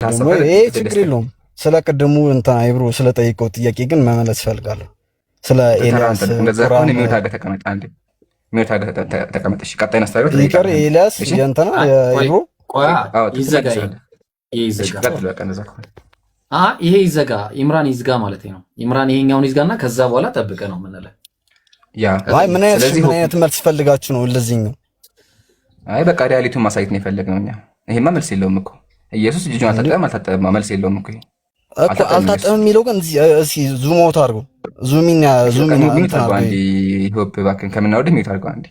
ደግሞ ይሄ ችግር የለውም። ስለ ቅድሙ እንትን አይብሮ ስለጠይቀው ጥያቄ ግን መመለስ እፈልጋለሁ። ስለ ኤልያስ ቁርአን ሚውት አድርገህ ተቀመጥ። አንዴ ሚውት አድርገህ ተቀመጥ። እሺ ቀጣይ አስተያየት ይቀር ኤልያስ የእንትና የአይብሮ ይዘጋ ይሄ ይዘጋ ኢምራን ይዝጋ ማለት ነው። ኢምራን ይሄኛውን ይዝጋና ከዛ በኋላ ጠብቀ ነው የምንለው። አይ ምን አይነት መልስ ፈልጋችሁ ነው ለዚህኛው? አይ በቃ ሪያሊቲውን ማሳየት ነው የፈለግነው እኛ። ይሄማ መልስ የለውም እኮ ኢየሱስ እጁን አልታጠበም መልስ የለውም እኮ አልታጠበም የሚለው ግን እስኪ ዙም አውት አድርገው። ዙሚና ሚውት አድርገው አንዴ ሆፕ እባክህን ከምናወድህ ሚውት አድርገው አንዴ።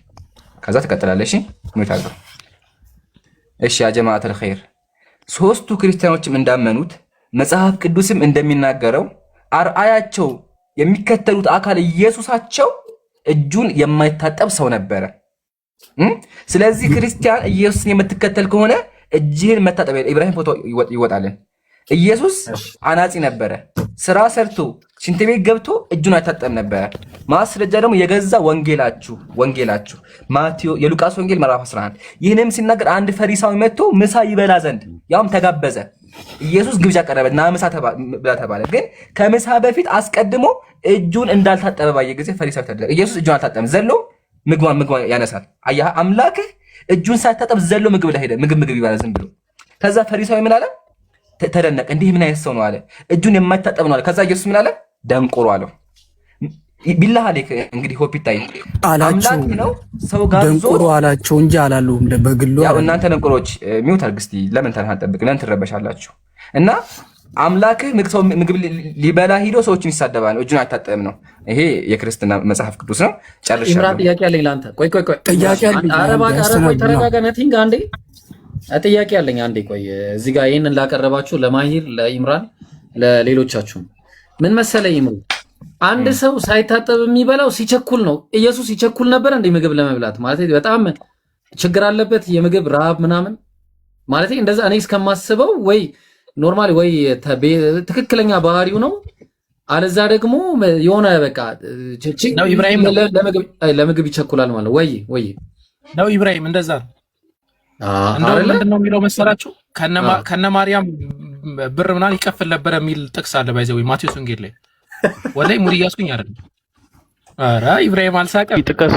ከዛ ትቀጥላለህ። እሺ ሚውት አድርገው። እሺ ያ ጀማዓተል ኸይር ሶስቱ ክርስቲያኖችም እንዳመኑት መጽሐፍ ቅዱስም እንደሚናገረው አርአያቸው የሚከተሉት አካል ኢየሱሳቸው እጁን የማይታጠብ ሰው ነበረ። ስለዚህ ክርስቲያን ኢየሱስን የምትከተል ከሆነ እጅህን መታጠብ ኢብራሂም ፎቶ ይወጣልን። ኢየሱስ አናጺ ነበረ። ስራ ሰርቶ ሽንት ቤት ገብቶ እጁን አይታጠብ ነበረ። ማስረጃ ደግሞ የገዛ ወንጌላችሁ ማቴዎስ የሉቃስ ወንጌል ምዕራፍ 11 ይህንም ሲናገር አንድ ፈሪሳዊ መጥቶ ምሳ ይበላ ዘንድ ያውም ተጋበዘ። ኢየሱስ ግብዣ ቀረበ እና ምሳ ተባለ። ግን ከምሳ በፊት አስቀድሞ እጁን እንዳልታጠበ ባየ ጊዜ ፈሪሳዊ ተደረገ። ኢየሱስ እጁን አልታጠበም። ዘሎ ምግብ ያነሳል። አያህ አምላክህ እጁን ሳይታጠብ ዘሎ ምግብ ላይ ሄደ። ምግብ ይባላል ዝም ብሎ። ከዛ ፈሪሳዊ ምን አለ? ተደነቀ። እንዲህ ምን አይነት ሰው ነው አለ። እጁን የማይታጠብ ነው አለ። ከዛ ኢየሱስ ምን አለ? ደንቆሮ አለው። ቢላህ አለክ እንግዲህ ሆፒታይ አምላክ ነው ሰው ጋር ደንቆሮ አላቸው እንጂ አላሉም። በግሉ ያው እናንተ ደንቆሮች ሚውት አድርግ እስቲ። ለምን ተናጠብቅ? ለምን ትረበሻላችሁ? እና አምላክህ ምግብ ሊበላ ሂዶ ሰዎችን ይሳደባል። እጁን አይታጠብም ነው። ይሄ የክርስትና መጽሐፍ ቅዱስ ነው። ጨርሻለሁ። ኢምራን ጥያቄ አለኝ ላንተ። ቆይ ጥያቄ አለኝ። ቆይ ተረጋጋ። ነቲንግ አንዴ ጥያቄ አለኝ። አንዴ ቆይ። እዚህ ጋር ይሄንን ላቀረባችሁ ለማሂር፣ ለኢምራን፣ ለሌሎቻችሁ ምን መሰለ ይምሩ አንድ ሰው ሳይታጠብ የሚበላው ሲቸኩል ነው። ኢየሱስ ሲቸኩል ነበር እንደ ምግብ ለመብላት ማለት በጣም ችግር አለበት የምግብ ረሃብ ምናምን ማለት እንደዛ እኔ እስከማስበው ወይ ኖርማሊ ወይ ትክክለኛ ባህሪው ነው። አለዛ ደግሞ የሆነ በቃ ነው ኢብራሂም ለምግብ ይቸኩላል ማለት ነው። ወይ ነው ኢብራሂም እንደዛ ነው። እንደው ምንድነው የሚለው መሰላችሁ ከነ ማርያም ብር ምናምን ይከፍል ነበር የሚል ጥቅስ አለ ባይዘው ማቴዎስ ወንጌል ላይ ወላይ ሙድ እያስኩኝ አይደለም። ኧረ ኢብራሂም አልሳቀም። ጥቀስ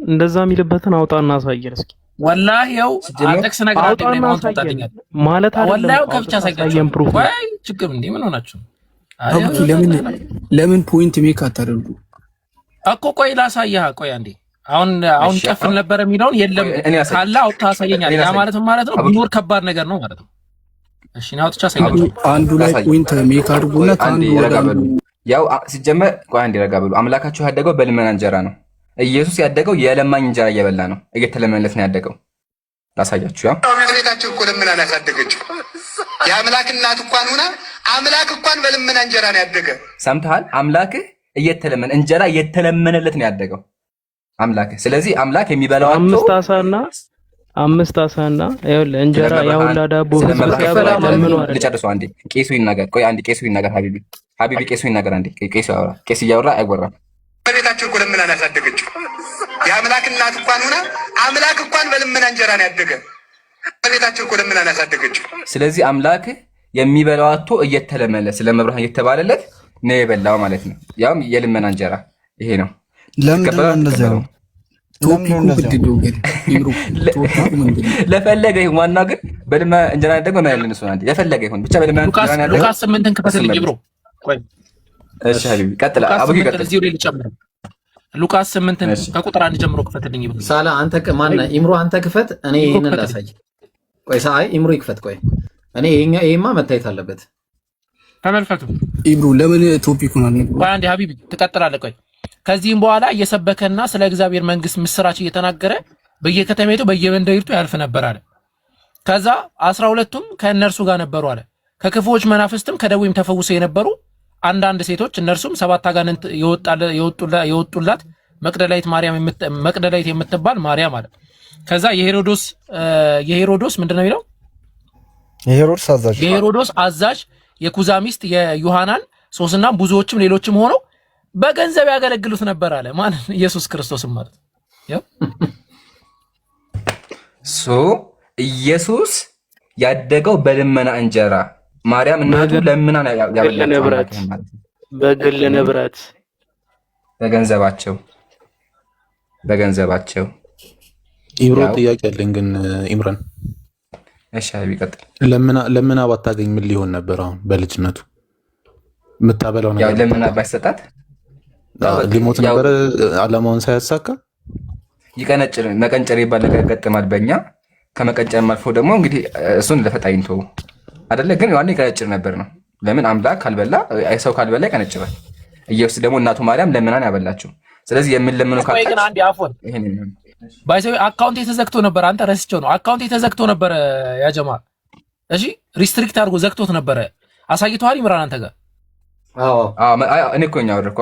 እንደዛ የሚልበትን አውጣና አሳየን እስኪ። ወላሂ ያው ጥቅስ ነገር አይደለም ማውጣታኛል ማለት አይደለም። ወላሂ ከብቻ ሳይቀየም ፕሩፍ ወይ ችግር እንዴ ምን ሆናችሁ? አውቂ ለምን ፖይንት ሜክ አታደርጉ እኮ? ቆይ ላሳየህ። ቆይ አንዴ አሁን ጨፍል ነበር የሚለውን የለም ካለ አውጣ አሳየኛል። ያ ማለት ነው ቢኖር ከባድ ነገር ነው ማለት ነው። እሺ ነው አውጥቻ ሳይቀር አንዱ ላይ ፖይንት ሜክ አድርጉና አንዱ ወዳሉ ያው ሲጀመር ቆይ አንዴ ረጋ በሉ። አምላካችሁ ያደገው በልመና እንጀራ ነው። ኢየሱስ ያደገው የለማኝ እንጀራ እየበላ ነው። እየተለመነለት ነው ያደገው። ላሳያችሁ። ያው ቤታችሁ እኮ ለምና ነው ያሳደገችው። የአምላክ እናት እንኳን ሆና አምላክ እንኳን በልመና እንጀራ ነው ያደገ። ሰምተሃል? አምላክህ እንጀራ እየተለመነለት ነው ያደገው አምላክህ። ስለዚህ አምላክ የሚበላው አምስት አሳና ይኸውልህ እንጀራ ያውላ ዳቦ ሲያበላ ለምን ወረ ልጨርሰው አንዴ። ቄሱ ይናገር። ቆይ አንዴ ቄሱ ይናገር። ሀቢቢ ቄሱ ይናገር አንዴ። ቄሱ ያወራ። ቄስ እያወራ አይወራም። በቤታችሁ እኮ ለምና ነው ያሳደገችው። የአምላክ እናት እንኳን ሆና አምላክ እንኳን በልመና እንጀራ ነው ያደገ። በቤታችሁ እኮ ለምና ነው ያሳደገችው። ስለዚህ አምላክህ የሚበላው አጥቶ እየተለመለ ስለመብርሃን እየተባለለት ነው የበላው ማለት ነው። ያውም የልመና እንጀራ ይሄ ነው። ለምን እንደዚህ ነው? ለፈለገ ይሁን ዋናው ግን በልመና እንጀራ ደግሞ ማያለን እሱ አንዴ ለፈለገ ይሁን ብቻ በልመና እንጀራ ነው። ሉቃስ 8ን ክፈትልኝ ብሮ። ቆይ እሺ ሀቢቢ ቀጥል። አቡኪ ቀጥል። እዚሁ ላይ ልጨምር። ሉቃስ 8ን ከቁጥር 1 ጀምሮ ክፈትልኝ ብሮ። ሳላ አንተ ማነህ? ኢምሮ አንተ ክፈት፣ እኔ ይሄንን ላሳይ። ቆይ ሳይ ኢምሮ ይክፈት። ቆይ እኔ ይሄማ መታየት አለበት። ተመልከቱ ኢብሮ ለምን ቶፒኩን አለ? ቆይ አንዴ ሀቢቢ ትቀጥላለህ። ቆይ ከዚህም በኋላ እየሰበከና ስለ እግዚአብሔር መንግስት ምስራች እየተናገረ በየከተማይቱ በየመንደሪቱ ያልፍ ነበር አለ። ከዛ 12ቱም ከእነርሱ ጋር ነበሩ አለ። ከክፉዎች መናፍስትም ከደዌም ተፈውሰው የነበሩ አንዳንድ ሴቶች እነርሱም 7 አጋንንት የወጡላት መቅደላዊት የምትባል ማርያም አለ። ከዛ የሄሮዶስ ምንድነው የሚለው? የሄሮዶስ አዛዥ የኩዛ ሚስት የዮሐናን ሶስና ብዙዎችም ሌሎችም ሆነው በገንዘብ ያገለግሉት ነበር አለ። ማን? ኢየሱስ ክርስቶስ ማለት ያው ኢየሱስ ያደገው በልመና እንጀራ ማርያም እናቱ ለምና ያበላቸው በግል ንብረት በገንዘባቸው ኢብሮ ጥያቄ አለኝ ግን ኢምራን እሺ ቢቀጥል ለምና ባታገኝ ምን ሊሆን ነበር? አሁን በልጅነቱ የምታበላው ነገር ያው ለምና ባይሰጣት ሊሞት ነበር። አላማውን ሳያሳካ ይቀነጭር መቀንጨር ይባል ነገር ገጠማል በእኛ ከመቀንጨር አልፎ ደግሞ እንግዲህ እሱን ለፈጣይንቶ አይደለ ግን ያኔ ይቀነጭር ነበር ነው። ለምን አምላክ ካልበላ ሰው ካልበላ ይቀነጭራል። ኢየሱስ ደግሞ እናቱ ማርያም ለምናን ያበላችሁ። ስለዚህ የምንለምነው ካለ ግን አንድ አፎን ባይሰው አካውንት የተዘግቶ ነበር። አንተ ረስቼው ነው አካውንት የተዘግቶ ነበር ያ ጀማ። እሺ ሪስትሪክት አድርጎ ዘግቶት ነበር። አሳይቷል ኢምራን አንተ ጋር? እኔ እኮ ነው አወርኩ።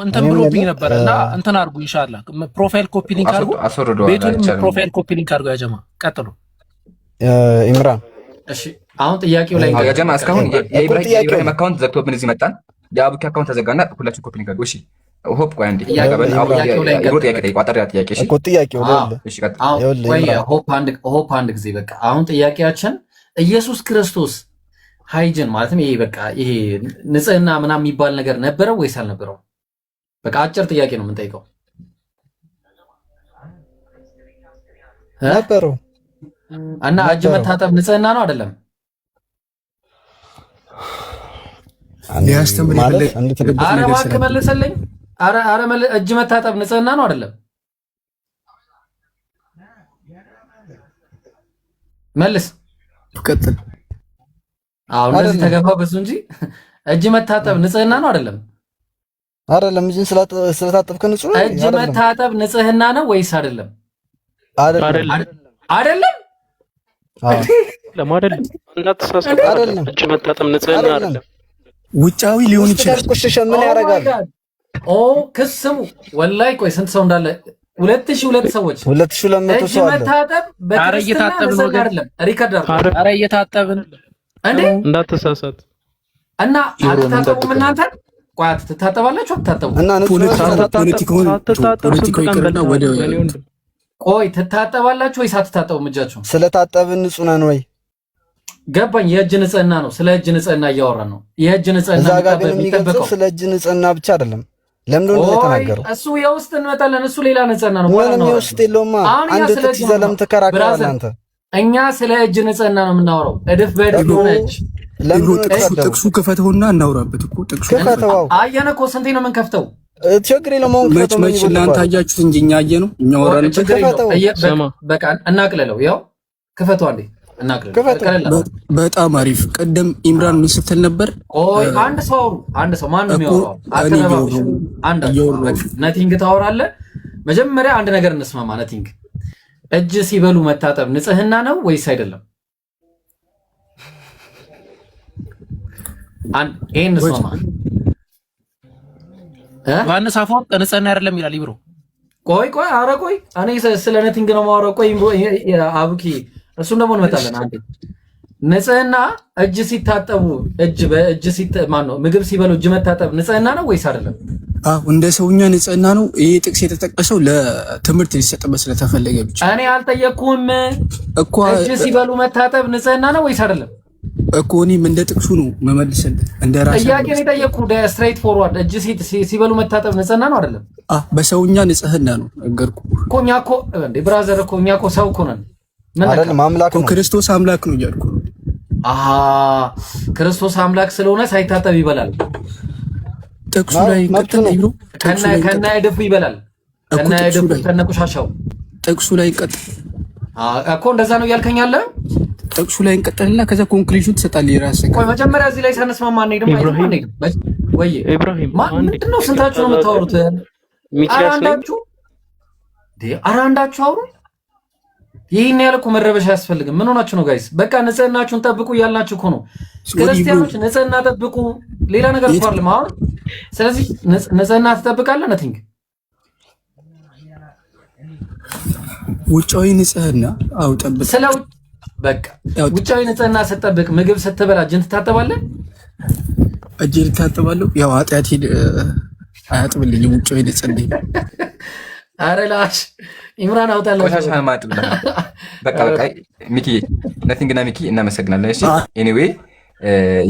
እንትን ብሎብኝ ነበርና እንትን አድርጉ ኢንሻአላህ። ፕሮፋይል ኮፒ ሊንክ አድርጉ፣ ቤቱን ፕሮፋይል ኮፒ ሊንክ አድርጉ። ያ ጀማ ቀጥሉ ኢምራን። እሺ አሁን ጥያቄው ላይ ያ ጀማ እስካሁን የኢብራሂም አካውንት ዘግቶብን እዚህ መጣን። የአቡኪ አካውንት ተዘጋና ሁላችሁ ኮፒ ሊንክ አድርጉ። እሺ ሆፕ ቆይ አንዴ ሆፕ አንድ ጊዜ በቃ አሁን ጥያቄያችን ኢየሱስ ክርስቶስ ሃይጅን ማለትም ይሄ በቃ ይሄ ንጽህና ምናምን የሚባል ነገር ነበረው ወይስ አልነበረው? በቃ አጭር ጥያቄ ነው የምንጠይቀው። ነበረው እና እጅ መታጠብ ንጽህና ነው አይደለም? ኧረ እባክህ መልስልኝ። ኧረ እጅ መታጠብ ንጽህና ነው አይደለም? መልስ። ቀጥል። አሁን እንደዚህ ተገባበሱ እንጂ እጅ መታጠብ ንጽህና ነው አይደለም? አይደለም። እጅን ስለታጠብክ ንጹህ ነው። እጅ መታጠብ ንጽህና ነው ወይስ አይደለም? አይደለም። ለማደል እንዳትሳሳት። አይደለም። እጅ መታጠብ ንጽህና አይደለም። ውጫዊ ሊሆን ይችላል። ቆሽሸ ምን ያደርጋል? ክስሙ ወላይ ቆይ ስንት ሰው እንዳለ 2002 ሰዎች 2200 ሰው አለ። መታጠብ በክርስትና አይደለም። ሪከርድ አድርጉ። ኧረ እየታጠብን እንዴ እንዳትሳሳት። እና አትታጠቡም እናንተ? ቆይ ትታጠባላችሁ አትታጠቡም? እና ቆይ ትታጠባላችሁ ወይስ አትታጠቡም? እጃችሁ ስለታጠብን ንጹህ ነን ወይ? ገባኝ። የእጅ ንጽህና ነው። ስለ እጅ ንጽህና እያወራን ነው። የእጅ ንጽህና የሚጠበቀው ስለ እጅ ንጽህና ብቻ አይደለም። ለምን እንደሆነ የተናገረው እሱ የውስጥ እንመጣለን። እሱ ሌላ ንጽህና ነው። ምንም የውስጥ የለውማ። አንድ ጥቅስ ዘለም ተከራከራለህ አንተ። እኛ ስለ እጅ ንጽህና ነው የምናወራው። እድፍ በእድፍ ሆነ እጅ ጥቅሱ ክፈተውና እናውራበት እኮ ጥቅሱ ክፈተው። አየን እኮ ስንቴ ነው የምንከፍተው? ችግር የለውም። መች እናንተ አያችሁት እንጂ እኛ አየነው። እኛ ወራንበት በቃ እናቅልለው። ያው ክፈተው አንዴ እናቅልለው። በጣም አሪፍ። ቀደም ኢምራን ምን ስትል ነበር? ቆይ አንድ ሰው ማን ነው የሚያወራው? አትረባብሽ። ነቲንግ ታወራለህ። መጀመሪያ አንድ ነገር እንስማማ። ነቲንግ እጅ ሲበሉ መታጠብ ንጽህና ነው ወይስ አይደለም? ይሄን እንስማማ። ዮሐንስ አፈወርቅ ንጽህና አይደለም ይላል ይብሮ። ቆይ ኧረ ቆይ እኔ ስለ ነቲንግ ነው የማወራው። ቆይ አቡኪ እሱም ደግሞ እንመጣለን። አንዴ ንጽህና እጅ ሲታጠቡ ምግብ ሲበሉ እጅ መታጠብ ንጽህና ነው ወይስ አይደለም? እንደ ሰውኛ ንጽህና ነው። ይሄ ጥቅስ የተጠቀሰው ለትምህርት ሊሰጥበት ስለተፈለገ ብቻ። እኔ አልጠየቅኩም እኮ እጅ ሲበሉ መታጠብ ንጽህና ነው ወይስ አይደለም እኮ። እኔም እንደ ጥቅሱ ነው መመልስልህ። እንደ ራስህ ጥያቄ ነው የጠየቅኩህ። ስትሬት ፎርዋርድ እጅ ሲበሉ መታጠብ ንጽህና ነው አይደለም? በሰውኛ ንጽህና ነው ነገርኩህ እኮ። እኛ እኮ እንደ ብራዘር እኮ እኛ እኮ ሰው እኮ ነን። አይደለም አምላክ ነው። ክርስቶስ አምላክ ነው እያልኩ ነው። ክርስቶስ አምላክ ስለሆነ ሳይታጠብ ይበላል። ጥቅሱ ላይ ቀጥታ ይብሩ ከና ይደፉ ይበላል። ከና ይደፉ ከነ ቆሻሻው ጥቅሱ ላይ ቀጥ እኮ እንደዛ ነው እያልከኝ አለ። ጥቅሱ ላይ እንቀጥልና ከዛ ኮንክሉዥን ትሰጣለህ የራስህ። ቆይ መጀመሪያ እዚህ ላይ ሳንስማማ እንሄድም አይደለም ወይ? ኢብራሂም ምንድን ነው ስንታችሁ ነው የምታወሩት? ኧረ አንዳችሁ አውሩ። ይህን ያህል እኮ መረበሻ አያስፈልግም። ምን ሆናችሁ ነው ጋይስ? በቃ ንጽህናችሁን ጠብቁ እያልናችሁ እኮ ነው። ክርስቲያኖች ንጽህና ጠብቁ፣ ሌላ ነገር እኮ አይደለም አሁን። ስለዚህ ንጽህና ትጠብቃለህ። ነቲንግ ውጫዊ ንጽህና ጠብቅ። በቃ ውጫዊ ንጽህና ስትጠብቅ ምግብ ስትበላ እጅን ትታጠባለህ? እጄን እታጠባለሁ። ያው ኃጢአት አያጥብልኝም ውጫዊ ንጽህና። ኧረ ላሽ ኢምራን አውጣለሁ። በቃ ሚኪ ነቲንግና ሚኪ እናመሰግናለን። እሺ ኤኒዌይ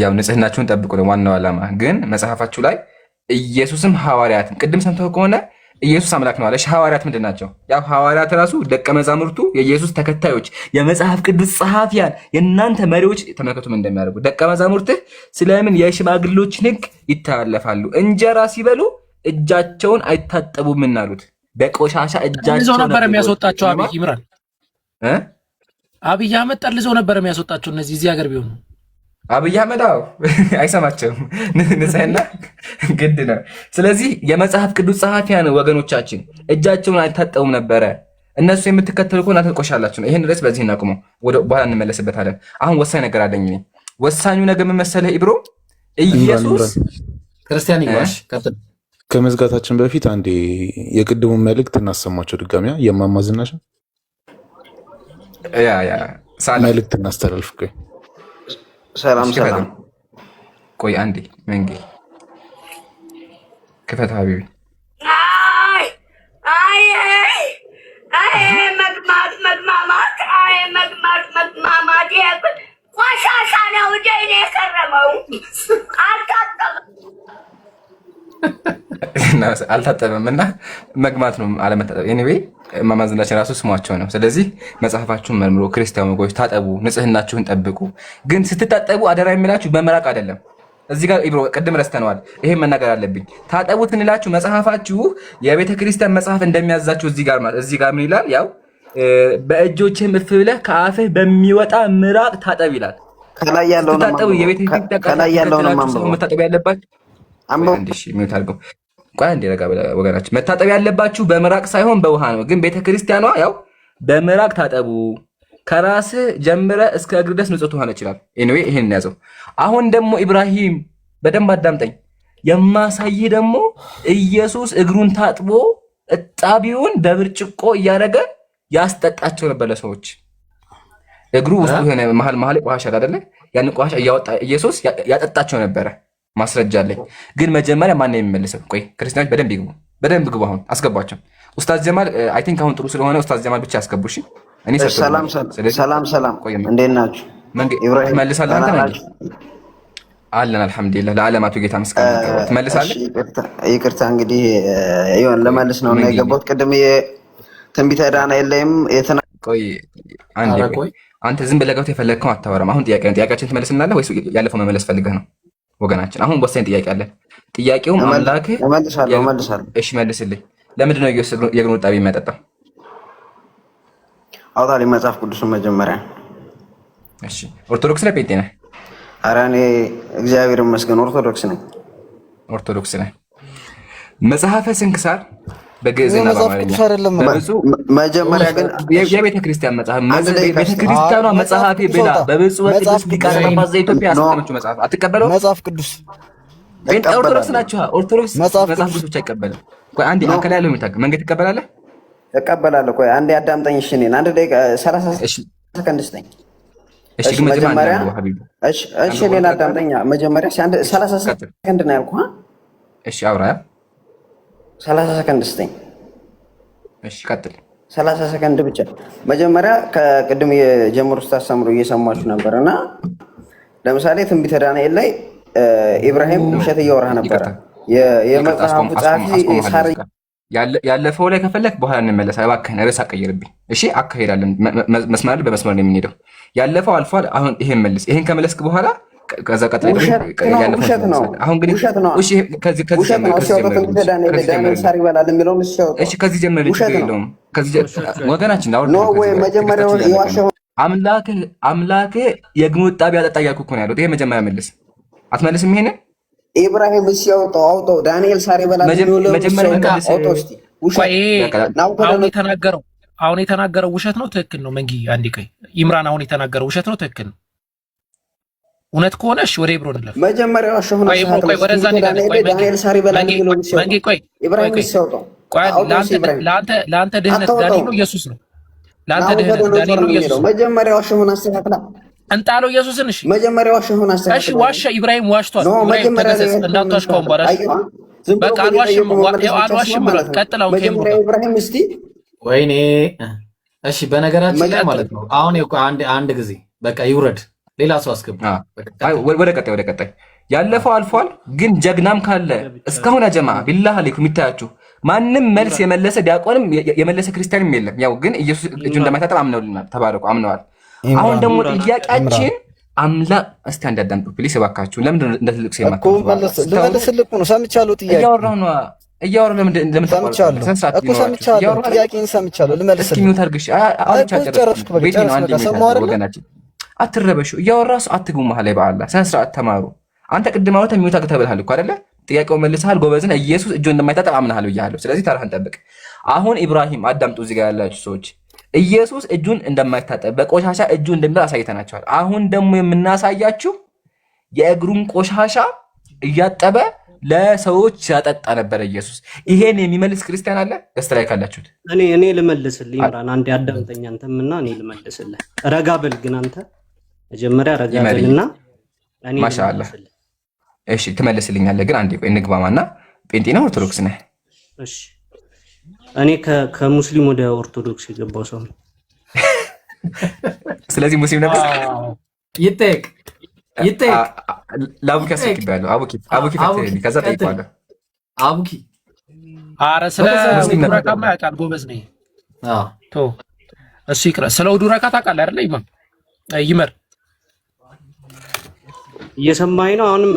ያው ንጽህናችሁን ጠብቁ ነው ዋናው ዓላማ። ግን መጽሐፋችሁ ላይ ኢየሱስም ሐዋርያትም ቅድም ሰምተው ከሆነ ኢየሱስ አምላክ ነው አለ። እሺ ሐዋርያት ምንድን ናቸው? ያው ሐዋርያት ራሱ ደቀ መዛሙርቱ የኢየሱስ ተከታዮች የመጽሐፍ ቅዱስ ጸሐፊያን የእናንተ መሪዎች ተመልከቱም እንደሚያደርጉ ደቀ መዛሙርትህ ስለምን የሽማግሌዎችን ሕግ ይተላለፋሉ? እንጀራ ሲበሉ እጃቸውን አይታጠቡም እናሉት። በቆሻሻ እጃቸው ነበር የሚያስወጣቸው። አብይ ይምራል አብይ አህመድ ጠልዘው ነበር የሚያስወጣቸው። እዚህ ሀገር ቢሆኑ አብይ አህመድ አይሰማቸውም። ንጽህና ግድ ነው። ስለዚህ የመጽሐፍ ቅዱስ ጸሐፊያን ወገኖቻችን እጃቸውን አይታጠቡም ነበረ። እነሱ የምትከተሉ ከሆነ አትቆሻላችሁ ነው። ይህን ርዕስ በዚህ እናቁመው፣ በኋላ እንመለስበታለን። አሁን ወሳኝ ነገር አለኝ። ወሳኙ ነገር ምን መሰለህ ኢብሮ? ኢየሱስ ክርስቲያን ይዋሽ ቀጥል። ከመዝጋታችን በፊት አንዴ የቅድሙን መልእክት እናሰማቸው ድጋሚ። የእማማ ዝናሽን መልእክት እናስተላልፍ። ቆይ ሰላም ሰላም። ቆይ አንዴ መንጌ ክፈት ሀቢቢ። መግማት ቆሻሻ ነው ደይኔ የከረመው አልታጠበም እና መግማት ነው አለመታጠብ። ኤኒዌይ እማማ ዝናሽን ራሱ ስሟቸው ነው። ስለዚህ መጽሐፋችሁን መርምሮ ክርስቲያን ወገኖች ታጠቡ፣ ንጽህናችሁን ጠብቁ። ግን ስትታጠቡ አደራ የሚላችሁ በመራቅ አይደለም። እዚህ ጋር ኢብሮ ቅድም ረስተነዋል። ይሄን መናገር አለብኝ። ታጠቡ ትንላችሁ መጽሐፋችሁ የቤተ ክርስቲያን መጽሐፍ እንደሚያዛችሁ እዚህ ጋር ምን ይላል? ያው በእጆችህ እፍ ብለህ ከአፍህ በሚወጣ ምራቅ ታጠብ ይላል። ከላይ ያለው ነው ታጠቡ። የቤተ ክርስቲያን መታጠብ ያለባችሁ ሚዩት አድርገው። ቆይ አንዴ ረጋ ወገናችን። መታጠብ ያለባችሁ በምራቅ ሳይሆን በውሃ ነው። ግን ቤተ ክርስቲያኗ ያው በምራቅ ታጠቡ ከራስህ ጀምረ እስከ እግር ድረስ ንጹህ ትሆን ይችላል። ኤኒዌይ ይሄን ያዘው። አሁን ደግሞ ኢብራሂም በደንብ አዳምጠኝ። የማሳይህ ደግሞ ኢየሱስ እግሩን ታጥቦ እጣቢውን በብርጭቆ እያደረገ ያስጠጣቸው ነበር ለሰዎች። እግሩ ውስጡ የሆነ መሀል ቆሻሻ አይደለ? ያን ቆሻሻ እያወጣ ኢየሱስ ያጠጣቸው ነበረ። ማስረጃ አለኝ። ግን መጀመሪያ ማን ነው የሚመልሰው? ቆይ ክርስቲያኖች በደንብ ግቡ። አሁን አስገቧቸው። ኡስታዝ ጀማል አይ ቲንክ አሁን ጥሩ ስለሆነ ኡስታዝ ጀማል ብቻ አስገቡሽ። እኔ ሰላም እንዴት ናችሁ? ኢብራሂም መልሳለህ አንተ ነህ አለን። አልሐምዱሊላህ ለዓለማቱ ጌታ ምስጋና ይገባው። ትመልሳለህ? ይቅርታ እንግዲህ ይሁን ለመልስ ነው እና የገባሁት ቅድም የትንቢተ ዳንኤል ላይም ቆይ አንዴ ቆይ አንተ ዝም ብለህ ገብተህ የፈለግከውን አታወራም። አሁን ጥያቄያችን ትመልስልናለህ ወይስ ያለፈው መመለስ ፈልገህ ነው? ወገናችን አሁን ወሳኝ ጥያቄ አለ። ጥያቄውም አምላክህ እመልሳለሁ። እሺ መልስልኝ። ለምንድን ነው የእግሩን እጣቢ የሚያጠጣው? አውጣልኝ መጽሐፍ ቅዱስን መጀመሪያ። እሺ ኦርቶዶክስ ነህ ጴንጤ ነህ? ኧረ እኔ እግዚአብሔር ይመስገን ኦርቶዶክስ ነኝ። ኦርቶዶክስ ነህ። መጽሐፈ ስንክሳር በግዕዝና በአማርኛ መጀመሪያ ግን የቤተ ክርስቲያን መጽሐፍ ቤተ ክርስቲያኗ መጽሐፌ ብላ በብፁዕ ወቅዱስ ሊቃነ ጳጳሳት ዘኢትዮጵያ ያሳተመችው መጽሐፍ አትቀበለው? መጽሐፍ ቅዱስ ጴንጤ ኦርቶዶክስ ናቸው። ኦርቶዶክስ መጽሐፍ ቅዱስ ብቻ አይቀበልም። ቆይ አንዴ አንከላ ያለው የሚታክ መንገድ ትቀበላለህ? እቀበላለሁ። ቆይ አንዴ አዳምጠኝ። እሺ እኔን አንድ ደቂቃ 30 ሰከንድ ስጠኝ። እሺ ግን መጀመሪያ እሺ እኔን አዳምጠኝ። መጀመሪያ 30 ሰከንድ ነው ያልኩህ። እሺ አውራ 30 ሰከንድ ስጠኝ። እሺ ቀጥል። 30 ሰከንድ ብቻ። መጀመሪያ ከቅድም የጀምሩ ስታስተምሩ እየሰማችሁ ነበር እና ለምሳሌ ትንቢተ ዳንኤል ላይ ኢብራሂም ውሸት እያወራህ ነበረ። የመጽሐፉ ጸሐፊ ሳር ያለፈው ላይ ከፈለክ በኋላ እንመለስ። እባክህን ርዕስ አቀይርብኝ። እሺ አካሄዳለን። መስመር በመስመር ነው የምንሄደው። ያለፈው አልፏል። አሁን ይሄን መልስ። ይሄን ከመለስክ በኋላ ከዛ ቀጥታ ውሸት ነው። አሁን ግን እሺ ከዚህ ጀምር ወገናችን አምላክህ የእግሩን እጣቢ ያጠጣ እያልኩ እኮ ነው ያሉት። ይሄ መጀመሪያ መልስ። አትመልስም? ይሄንን ኢብራሂም ሲያወጣው ዳንኤል ሳር ይበላል አሁን የተናገረው ውሸት ነው ትክክል ነው? መንጊ አንዴ ቆይ። ኢምራን አሁን የተናገረው ውሸት ነው ትክክል ነው? እውነት ከሆነ እሺ ወደ ኢብሮ እንለፍ። መጀመሪያ አሸሁን ዳንኤል ሳር ይበላል የሚለው መንጊ ቆይ ኢብራሂም ሲያወጣው ለአንተ ድህነት ዳንኤል ነው ኢየሱስ ነው? ለአንተ ድህነት ዳንኤል ነው ኢየሱስ ነው? መጀመሪያው አሸሁን አስተካክላ እንጣለው ኢየሱስን። እሺ መጀመሪያው አሸሁን አስተካክላ። እሺ ዋሻ ኢብራሂም ዋሽቷል። ኢብራሂም ተገሰጽ እንዳትዋሽ ከሆነ በኋላ በቃ አልዋሽም ብሏል። ቀጥላው ከኢብሮ ኢብራሂም እስቲ ወይኔ እሺ በነገራችን ላይ ማለት ነው አሁን አንድ ጊዜ በቃ ይውረድ፣ ሌላ ሰው አስገቡ። ወደ ቀጣይ ያለፈው አልፏል። ግን ጀግናም ካለ እስካሁን ጀማ ቢላህ አለይኩም ይታያችሁ ማንም መልስ የመለሰ ዲያቆንም የመለሰ ክርስቲያንም የለም። ያው ግን ኢየሱስ እጁ እንደማይታጠብ አምነውልናል፣ ተባረኩ አምነዋል። አሁን ደግሞ ጥያቄያችን አምላክ እስቲ አንድ አዳምጡ ፕሊስ እባካችሁ። ለምንድን ነው እንደ ትልቅ ሰው እኮ ልመልስልህ ነው። ሰምቻለሁ ጥያቄ እያወራሁ ለምን ሰምቻለሁ ጥያቄን ሰምቻለሁ። ልመልስልህ ወገናችን አትረበሹ። እያወራሁ አትግቡ መሀል ላይ በአላህ ስነ ስርዓት ተማሩ። አንተ ቅድም አውርተህ ሚውት ተብልሃል እኮ አይደለ? ጥያቄውን መልሰሃል። ጎበዝ ነህ። ኢየሱስ እጁ እንደማይታጠብ አምነሃል ብያለሁ። ስለዚህ ተራህን ጠብቅ። አሁን ኢብራሂም አዳምጡ፣ እዚህ ጋር ያላችሁ ሰዎች ኢየሱስ እጁን እንደማይታጠብ በቆሻሻ እጁ እንደሚታጠብ አሳይተናቸዋል። አሁን ደግሞ የምናሳያችሁ የእግሩን ቆሻሻ እያጠበ ለሰዎች ያጠጣ ነበረ ኢየሱስ። ይሄን የሚመልስ ክርስቲያን አለ? ደስ ላይ ካላችሁት እኔ ልመልስልህ ኢምራን፣ አንዴ አዳምጠኝ አንተምና እኔ ልመልስልህ። ረጋ በል ግን አንተ መጀመሪያ ረጋ በልና እኔ ማሻአላህ። እሺ ትመልስልኛለህ፣ ግን አንዴ ቆይ እንግባማና ጴንጤ ነው ኦርቶዶክስ ነህ? እሺ እኔ ከሙስሊም ወደ ኦርቶዶክስ የገባው ሰው ነው። ስለዚህ ሙስሊም ነበር። ይጠየቅ ለአቡኪ አስረክቤያለሁ። አቡኪ ፈትልኝ፣ ከዛ ጠይቀዋለሁ። አቡኪ ኧረ ስለ ውዱ ረካማ ያውቃል፣ ጎበዝ ነኝ። እሱ ይቅር። ስለ ውዱ ረካ ታውቃለህ አይደለ? ይመር እየሰማኸኝ ነው? አሁንም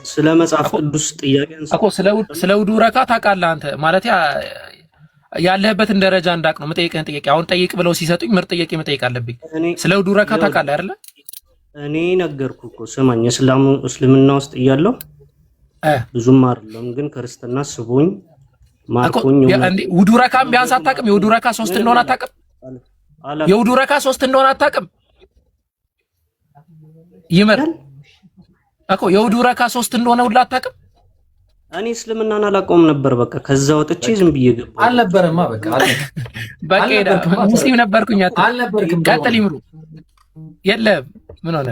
ስለ መጽሐፍ ቅዱስ ጥያቄ እኮ ስለ ውዱ ረካ ታውቃለህ አንተ ማለት ያለህበትን ደረጃ እንዳቅ ነው የምጠይቅህን ጥያቄ። አሁን ጠይቅ ብለው ሲሰጡኝ ምርጥ ጥያቄ መጠየቅ አለብኝ። ስለ ውዱ ረካ ታውቃለህ አይደለ? እኔ ነገርኩህ እኮ ስማኝ፣ እስልምና ውስጥ እያለሁ ብዙም አይደለም፣ ግን ክርስትና ስቦኝ ማርኮኝ። ውዱ ረካም ቢያንስ አታውቅም? የውዱ ረካ 3 እንደሆነ አታውቅም? የውዱ ረካ 3 እንደሆነ አታውቅም? ይመር እኮ የውዱ ረካ 3 እንደሆነ ሁላ አታውቅም? እኔ እስልምናን አላውቀውም ነበር። በቃ ከዛ ወጥቼ ዝም ብዬ ገባሁ። አልነበረማ በቃ ሙስሊም ነበርኩኝ። አልነበርክም። ቀጥል ይምሩ። የለም ምን ሆነ?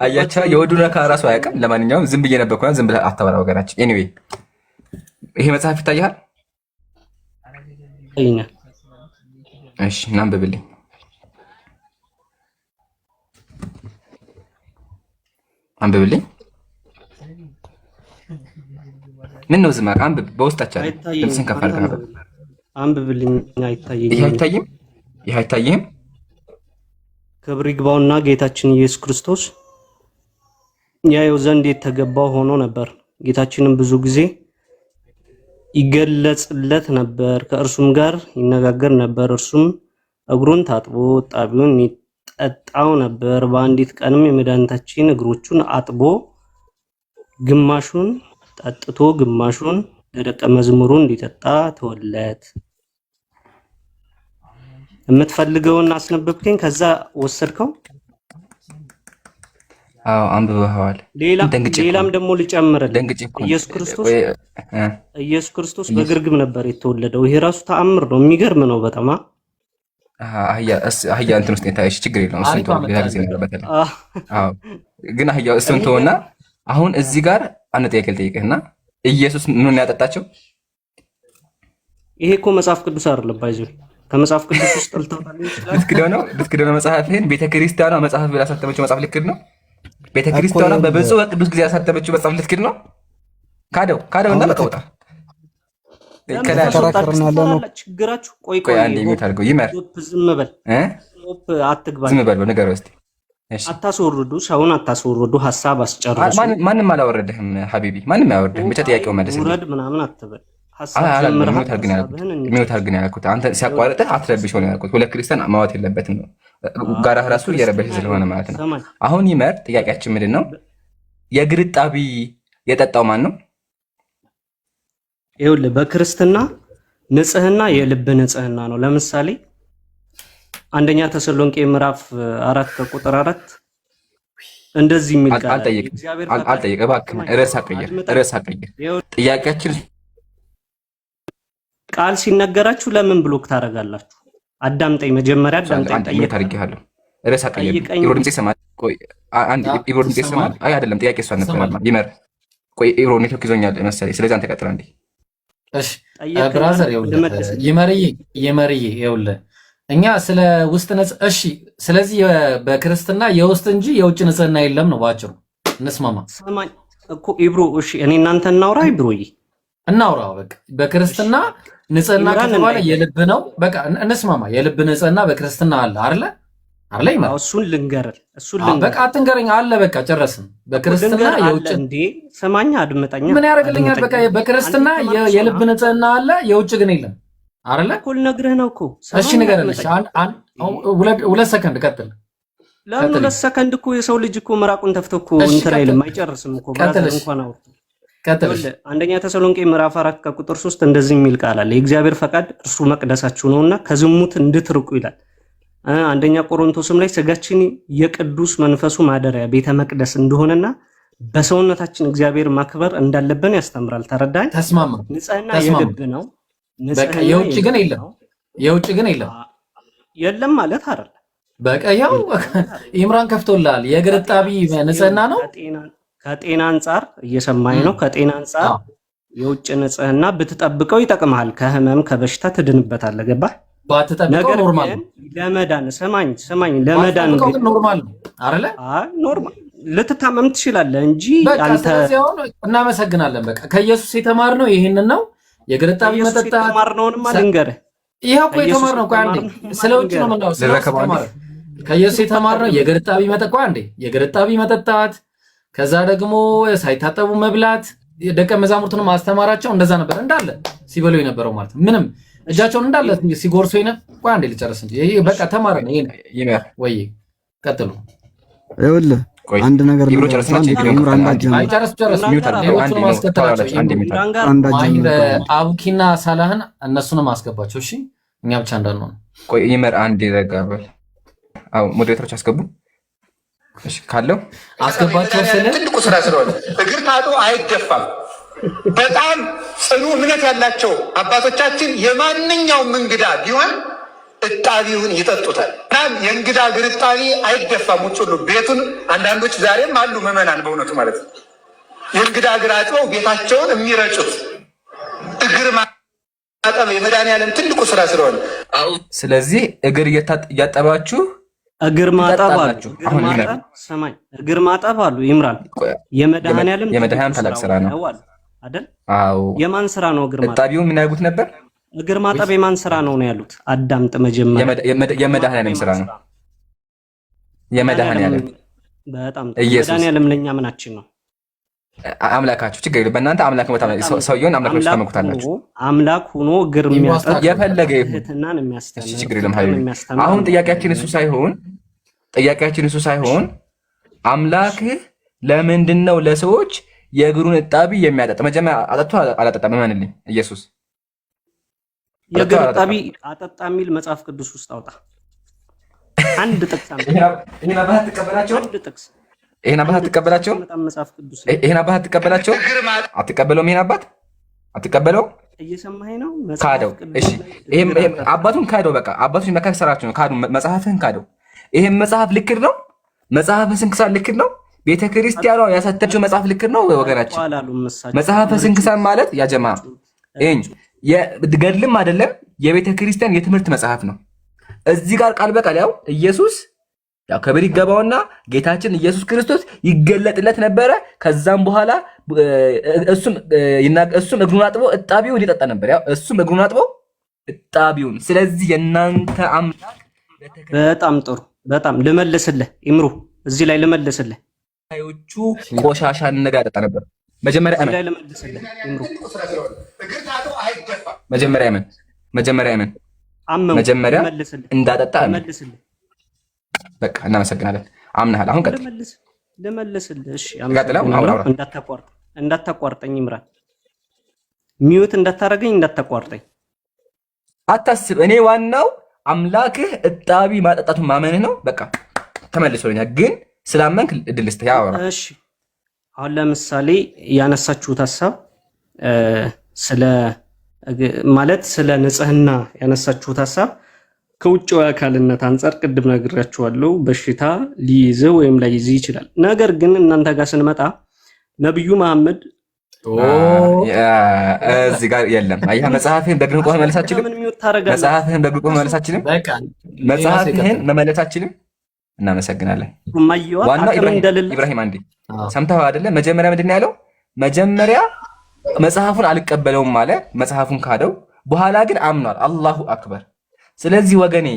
አያቻ የውዱ ረካ ራሱ አያውቅም። ለማንኛውም ዝም ብዬ ነበርኩና ዝም ብለህ አታወራ ወገናችን። ኤኒዌይ ይሄ መጽሐፍ ይታያል? እሺ እናንብብልኝ። አንብብልኝ። ምን ነው ዝም አልክ? አንብብ። በውስጣችን ልብስን ከፍ አድርገህ አንብብ። አንብብልኝ። አይታየኝም። ይሄ አይታየህም? ክብር ይግባውና ጌታችን ኢየሱስ ክርስቶስ ያየው ዘንድ የተገባው ሆኖ ነበር። ጌታችንም ብዙ ጊዜ ይገለጽለት ነበር፣ ከእርሱም ጋር ይነጋገር ነበር። እርሱም እግሩን ታጥቦ ጣቢውን ይጠጣው ነበር። በአንዲት ቀንም የመድኃኒታችን እግሮቹን አጥቦ ግማሹን ጠጥቶ ግማሹን ለደቀ መዝሙሩ እንዲጠጣ ተወለት። የምትፈልገውን አስነብብከኝ፣ ከዛ ወሰድከው። አዎ አንብበዋል። ሌላም ደግሞ ልጨምርልህ። ኢየሱስ ክርስቶስ በግርግም ነበር የተወለደው። ይሄ ራሱ ተአምር ነው፣ የሚገርም ነው በጣም። አህያ እንትን ውስጥ የታየሽ ችግር የለውም። እሱን ተወው፣ ሌላ ጊዜ እንበታለን። አዎ ግን አህያው እሱን ተወውና አሁን እዚህ ጋር አንድ ጥያቄ ልጠይቅህና ኢየሱስ ምኑን ያጠጣቸው? ይሄ እኮ መጽሐፍ ቅዱስ አይደለም ባይዘው፣ ከመጽሐፍ ቅዱስ ውስጥ ልትክደው ነው መጽሐፍህን። ቤተክርስቲያኗ መጽሐፍ ብላ ያሳተመችው መጽሐፍ ልክድ ነው። ቤተክርስቲያኗ በብፁዕ ወቅዱስ ጊዜ ያሳተመችው መጽሐፍ ልክድ ነው። ካደው እና በቃ ውጣ። ችግራችሁ ቆይ አንዴ የሚውት አድርገው ይመር። ዝም በል አትግባ። ዝም በል ንገረው እስኪ። አታስወርዱ፣ ሰውን አታስወርዱ። ሀሳብ አስጨርሱ። ማንም አላወረደህም ሀቢቢ፣ ማንም አያወርድህም። ብቻ ጥያቄው መልስ። ውረድ ምናምን አትበል። ሚውት አድርግን ያልኩት አንተ ሲያቋርጥህ አትረብሽ ሆነ ያልኩት። ሁለት ክርስቲያን ማዋት የለበትም ነው። ጋራ ራሱ እየረበሽ ስለሆነ ማለት ነው። አሁን ይመር ጥያቄያችን ምንድን ነው? የእግር እጣቢ የጠጣው ማን ነው? ይኸውልህ በክርስትና ንጽህና የልብ ንጽህና ነው። ለምሳሌ አንደኛ ተሰሎንቄ ምዕራፍ 4 ከቁጥር 4 እንደዚህ የሚል ቃል አልጠይቅም። እባክህ ርዕስ አቀይር። ጥያቄያችን ቃል ሲነገራችሁ ለምን ብሎክ ታደርጋላችሁ? አዳምጠኝ፣ መጀመሪያ አዳምጠኝ። ጠይቅ አድርጌሃለሁ። ርዕስ አቀይር። ኢብሮ ድምጽ ይሰማል? ቆይ አንድ ኢብሮ ድምጽ ይሰማል? አይ አይደለም፣ ጥያቄ እሷ ነበር። ይመር ቆይ ኢብሮ ኔትወርክ ይዞኛል መሰለኝ። ስለዚህ አንተ ቀጥል አንዴ። እሺ ብራዘር፣ ይኸውልህ ይመርዬ፣ ይኸውልህ እኛ ስለ ውስጥ እሺ፣ ስለዚህ በክርስትና የውስጥ እንጂ የውጭ ንጽህና የለም ነው ባጭሩ። እንስማማ። ሰማኝ እኮ ኢብሮ። እሺ እኔ እናንተ እናውራ ኢብሮዬ፣ እናውራ። በቃ በክርስትና ንጽህና ከተባለ የልብ ነው። በቃ እንስማማ። የልብ ንጽህና በክርስትና አለ አይደለ? አይደለ? ይማር እሱን ልንገር። በቃ አትንገረኝ አለ። በቃ ጨረስን። በክርስትና የውጭ እንዴ ሰማኛ፣ አድምጠኛ። ምን ያደርግልኛል? በቃ በክርስትና የልብ ንጽህና አለ፣ የውጭ ግን የለም አይደለ? እኮ ልነግርህ ነው እኮ። እሺ ንገረን። እሺ ሁለት ሰከንድ ቀጥል። ለምን 2 ሰከንድ እኮ የሰው ልጅ እኮ ምራቁን ተፍቶ እኮ እንትን አይልም፣ አይጨርስም እኮ ብራዘር እንኳን አውርቶ። አንደኛ ተሰሎንቄ ምዕራፍ 4 ከቁጥር 3 እንደዚህ የሚል ቃል አለ። የእግዚአብሔር ፈቃድ እርሱ መቅደሳችሁ ነውና ከዝሙት እንድትርቁ ይላል። አንደኛ ቆሮንቶስም ላይ ስጋችን የቅዱስ መንፈሱ ማደሪያ ቤተ መቅደስ እንደሆነና በሰውነታችን እግዚአብሔር ማክበር እንዳለብን ያስተምራል። ተረዳኝ? ተስማማ። ንጽህና የልብ ነው። በቃ የውጭ ግን የለም። የውጭ ግን የለም። የለም ማለት አይደለም። በቃ ያው ኢምራን ከፍቶላል። የእግር እጣቢ ንጽህና ነው። ከጤና አንጻር እየሰማኝ ነው። ከጤና አንጻር የውጭ ንጽህና ብትጠብቀው ይጠቅምሃል። ከህመም ከበሽታ ትድንበታለህ። ገባህ? ባትጠብቀው ኖርማል ነው። ለመዳን ሰማኝ ለመዳን ግን ኖርማል ነው አይደለ? አይ ኖርማል ልትታመም ትችላለህ እንጂ አንተ እናመሰግናለን። በቃ ከኢየሱስ የተማርነው ይሄንን ነው። የእግር እጣቢ መጠጣት የተማርነውንም ልንገርህ። ይሄው እኮ የተማርነው እኮ አንዴ ስለ ውጭ ነው የምናወራው። ስለ ከኢየሱስ የተማርነው የእግር እጣቢ መጠጣት አንዴ የእግር እጣቢ መጠጣት፣ ከዛ ደግሞ ሳይታጠቡ መብላት፣ ደቀ መዛሙርቱንም ማስተማራቸው እንደዛ ነበር እንዳለ ሲበሉ የነበረው ማለት ነው። ምንም እጃቸውን እንዳለ ሲጎርሱ ቆይ አንዴ ልጨርስ እንጂ ይሄ በቃ ተማረን። ይሄ ይመር ወይ ቀጥሉ። ይኸውልህ አንድ ነገር አቡኪና ሳላህን እነሱንም አስገባቸው። እሺ እኛ ብቻ እንዳንሆን። ቆይ ይመር አንድ ይዘጋበል። አው ሞዴሬተሮች አስገቡ። እሺ ካለው አስገባቸው። ስለ ትልቁ ስራ ስለሆነ እግር ታጥቦ አይደፋም። በጣም ጽኑ እምነት ያላቸው አባቶቻችን የማንኛውም እንግዳ ቢሆን እጣቢውን ይጠጡታል። የእንግዳ እግር እጣቢ አይደፋም። ውጭ ሁሉ ቤቱን አንዳንዶች ዛሬም አሉ ምዕመናን በእውነቱ ማለት ነው የእንግዳ እግር አጥበው ቤታቸውን የሚረጩት እግር ማጠብ የመድኃኒዓለም ትልቁ ስራ ስለሆነ ስለዚህ እግር እያጠባችሁ እግር ማጠብ አሉ። ሰማኝ እግር ማጠብ አሉ። ይምራል የመድኃኒዓለም ታላቅ ስራ ነው አይደል? አዎ የማን ስራ ነው? እግር ማጠብ እጣቢው ምን ያደርጉት ነበር? እግር ማጠብ የማን ስራ ነው ነው ያሉት? አዳምጥ መጀመሪያ። የመድኃኒዓለም ስራ ነው። የመድኃኒዓለም በጣም መድኃኒዓለም ለኛ ምናችን ነው? አምላካችሁ። ችግር የለም በእናንተ አምላክ ነው። ሰውየውን አምላካችሁ ታመኩታላችሁ። አምላክ ሆኖ እግር የሚያጠብ የፈለገ ይሁን እሺ፣ ችግር የለም ሀይል። አሁን ጥያቄያችን እሱ ሳይሆን አምላክህ ለምንድን ነው ለሰዎች የእግሩን እጣቢ የሚያጠጣ? መጀመሪያ አጠጥቶ አላጠጣም? እመንልኝ ኢየሱስ የእግር እጣቢ አጠጣ የሚል መጽሐፍ ቅዱስ ውስጥ አውጣ። አንድ ጥቅስ አለ። ይሄን አባት ተቀበላቸው። አንድ ጥቅስ ይሄን አባት ተቀበላቸው። መጽሐፍ ቅዱስ ይሄን አባት ተቀበላቸው። አትቀበለውም? ይሄን አባት አትቀበለው? እየሰማኸኝ ነው? ካደው። እሺ ይሄ አባቱን ካደው። በቃ አባቱን መካከል ሰራችሁ ነው። ካዱ። መጽሐፍህን ካደው። ይሄን መጽሐፍ ልክር ነው። መጽሐፈ ስንክሳር ልክር ነው። ቤተ ክርስቲያኗ ያሳተችው መጽሐፍ ልክር ነው ወገናችን። መጽሐፈ ስንክሳር ማለት ያጀማ ገድልም አይደለም፣ የቤተ ክርስቲያን የትምህርት መጽሐፍ ነው። እዚህ ጋር ቃል በቃል ያው ኢየሱስ ያው ክብር ይገባውና ጌታችን ኢየሱስ ክርስቶስ ይገለጥለት ነበረ። ከዛም በኋላ እሱም እግሩን አጥቦ እጣቢውን ይጠጣ ነበር። ያው እሱም እግሩን አጥቦ እጣቢውን። ስለዚህ የእናንተ አምላክ በጣም ጥሩ። በጣም ልመልስልህ ኢምሩ፣ እዚህ ላይ ልመልስልህ። ታዮቹ ቆሻሻን ነገር ያጠጣ ነበር። መጀመሪያ እንዳጠጣ በቃ እናመሰግናለን። አምናሃል። አሁን ቀጥል። ልመልስልህ። እሺ እንዳታቋርጠኝ ይምራል። ሚዩት እንዳታረገኝ፣ እንዳታቋርጠኝ። አታስብ። እኔ ዋናው አምላክህ እጣቢ ማጠጣቱን ማመንህ ነው። በቃ ተመልሶልኛል። ግን ስላመንክ እድል ልስጥህ። ያወራ። እሺ አሁን ለምሳሌ ያነሳችሁት ሀሳብ ስለ ንጽህና ያነሳችሁት ሀሳብ ከውጭው አካልነት አንጻር ቅድም ነግራችኋለሁ። በሽታ ሊይዘው ወይም ላይይዝ ይችላል። ነገር ግን እናንተ ጋር ስንመጣ ነብዩ መሐመድ እዚህ ጋር የለም። አየህ መጽሐፍህን በእግርህ ቆመህ መመለስ አትችልም። መጽሐፍህን በእግርህ ቆመህ መመለስ አትችልም። መጽሐፍህን መመለስ አትችልም። እናመሰግናለን። ዋናው ኢብራሂም አንዴ ሰምተኸው አይደለ? መጀመሪያ ምንድን ነው ያለው? መጀመሪያ መጽሐፉን አልቀበለውም አለ። መጽሐፉን ካደው። በኋላ ግን አምኗል። አላሁ አክበር። ስለዚህ ወገኔ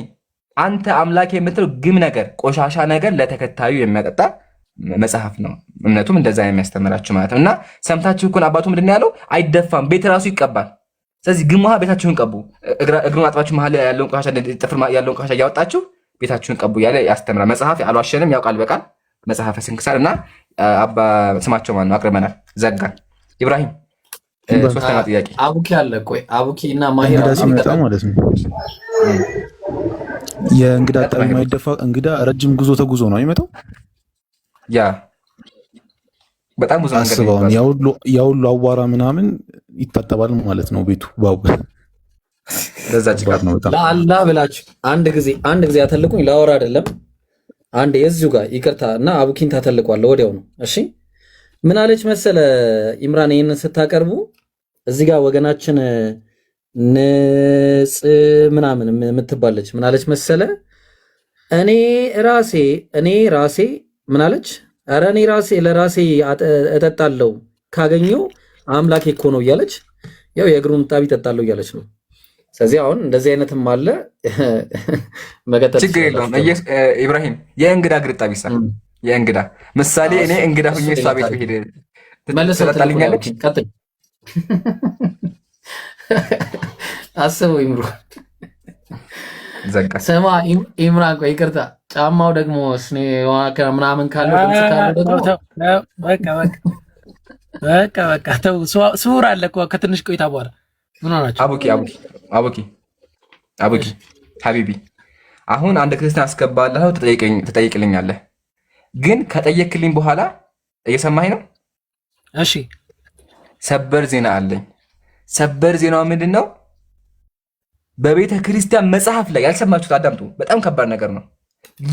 አንተ አምላክ የምትለው ግም ነገር፣ ቆሻሻ ነገር ለተከታዩ የሚያጠጣ መጽሐፍ ነው። እምነቱም እንደዛ የሚያስተምራችሁ ማለት ነው። እና ሰምታችሁ እኮ አባቱ ምንድን ነው ያለው? አይደፋም፣ ቤት ራሱ ይቀባል። ስለዚህ ግም ውሃ ቤታችሁን ቀቡ፣ እግሩን አጥባችሁ መሀል ያለውን ቆሻሻ ጥፍር ያለውን ቆሻሻ እያወጣችሁ ቤታችሁን ቀቡ እያለ ያስተምራል። መጽሐፍ አልዋሸንም፣ ያውቃል በቃል መጽሐፈ ስንክሳር። እና አባ ስማቸው ማን ነው? አቅርበናል፣ ዘጋን። ኢብራሂም ሶስተኛ ጥያቄ አቡኪ አለ። ቆይ አቡኪ እና ማሂራ ሲመጣ ማለት ነው የእንግዳ አጠባይ የማይደፋ እንግዳ ረጅም ጉዞ ተጉዞ ነው የሚመጣው። ያ በጣም ብዙ ነገር አስበውን ያውሉ አዋራ ምናምን ይታጠባል ማለት ነው ቤቱ ባው ለዛ ጭቃት ነው። በጣም ለአላህ ብላችሁ አንድ ጊዜ አተልቁኝ። ላወራ አይደለም አንድ የዚሁ ጋር ይቅርታ እና አቡኪን ታተልቋለ ወዲያው ነው። እሺ ምን አለች መሰለ ኢምራን፣ ይሄንን ስታቀርቡ እዚህ ጋር ወገናችን ንጽ ምናምን የምትባለች ምን አለች መሰለ እኔ ራሴ ምን አለች? ኧረ እኔ ራሴ ለራሴ እጠጣለሁ ካገኘው አምላኬ እኮ ነው እያለች ያው የእግሩን ጣቢ እጠጣለሁ እያለች ነው። ስለዚህ አሁን እንደዚህ አይነትም አለ። መቀጠል ችግር የለውም። ኢብራሂም የእንግዳ እግር ጣቢ ይሳል። የእንግዳ ምሳሌ እኔ እንግዳ ሁኜ እሷ ቤት ብሄድ ትጠጣልኛለች። ቀጥል አስበው ይምሩ ዘጋ። ስማ ኢምራን፣ ቆይ ይቅርታ፣ ጫማው ደግሞ ስኔ ምናምን ካለው ድምጽ ካለው ደግሞ በቃ ተው። ሱር አለ እኮ ከትንሽ ቆይታ በኋላ ምን ሆናችሁ? አቡኪ ሀቢቢ፣ አሁን አንድ ክርስቲያን አስገባለሁ ትጠይቅልኛለህ። ግን ከጠየቅልኝ በኋላ እየሰማኝ ነው? እሺ፣ ሰበር ዜና አለኝ። ሰበር ዜናው ምንድን ነው? በቤተ ክርስቲያን መጽሐፍ ላይ ያልሰማችሁት አዳምጡ። በጣም ከባድ ነገር ነው።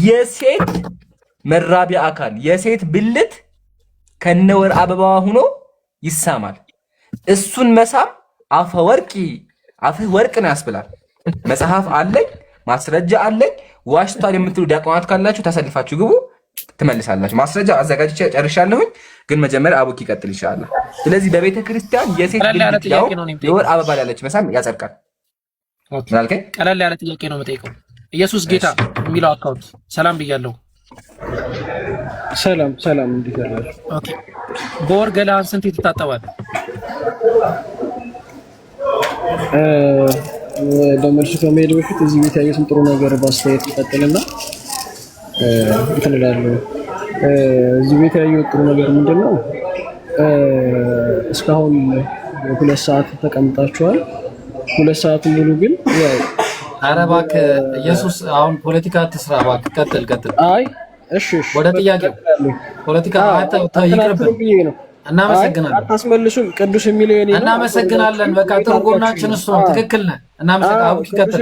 የሴት መራቢያ አካል የሴት ብልት ከነወር አበባዋ ሆኖ ይሳማል። እሱን መሳም አፍህ ወርቅ ነው ያስብላል። መጽሐፍ አለኝ፣ ማስረጃ አለኝ። ዋሽቷል የምትሉ ዲያቆናት ካላችሁ ተሰልፋችሁ ግቡ፣ ትመልሳላችሁ። ማስረጃ አዘጋጅቼ ጨርሻለሁኝ። ግን መጀመሪያ አቡኪ ይቀጥል ይሻላል። ስለዚህ በቤተ ክርስቲያን የሴት ብልት ያው የወር አበባ ያለች መሳም ያጸድቃል። ቀለል ያለ ጥያቄ ነው የምጠይቀው። ኢየሱስ ጌታ የሚለው አካውንት ሰላም ብያለሁ። ሰላም እንዴት አላችሁ? ኦኬ። በወር ገላህን ስንት ትታጠባለህ? ለመልሱ ከመሄድ በፊት እዚህ ቤት ያየሁትን ጥሩ ነገር በአስተያየት ይቀጥልና እንትን እላለሁ። እዚህ ቤት ያየሁት ጥሩ ነገር ምንድን ነው? እስካሁን 2 ሰዓት ተቀምጣችኋል። 2 ሰዓት ሙሉ ግን ያው ኧረ እባክህ ኢየሱስ አሁን ፖለቲካ አትስራ እባክህ። ቀጥል። አይ እሺ ወደ ጥያቄው ፖለቲካ ይቅርብን። እናመሰግናለን። አታስመልሱም። ቅዱስ የሚለው የኔ ነው። እናመሰግናለን። በቃ ትርጉማችን እሱ ነው። ትክክል ነህ። እናመሰግናለን። አቡኪ ቀጥል።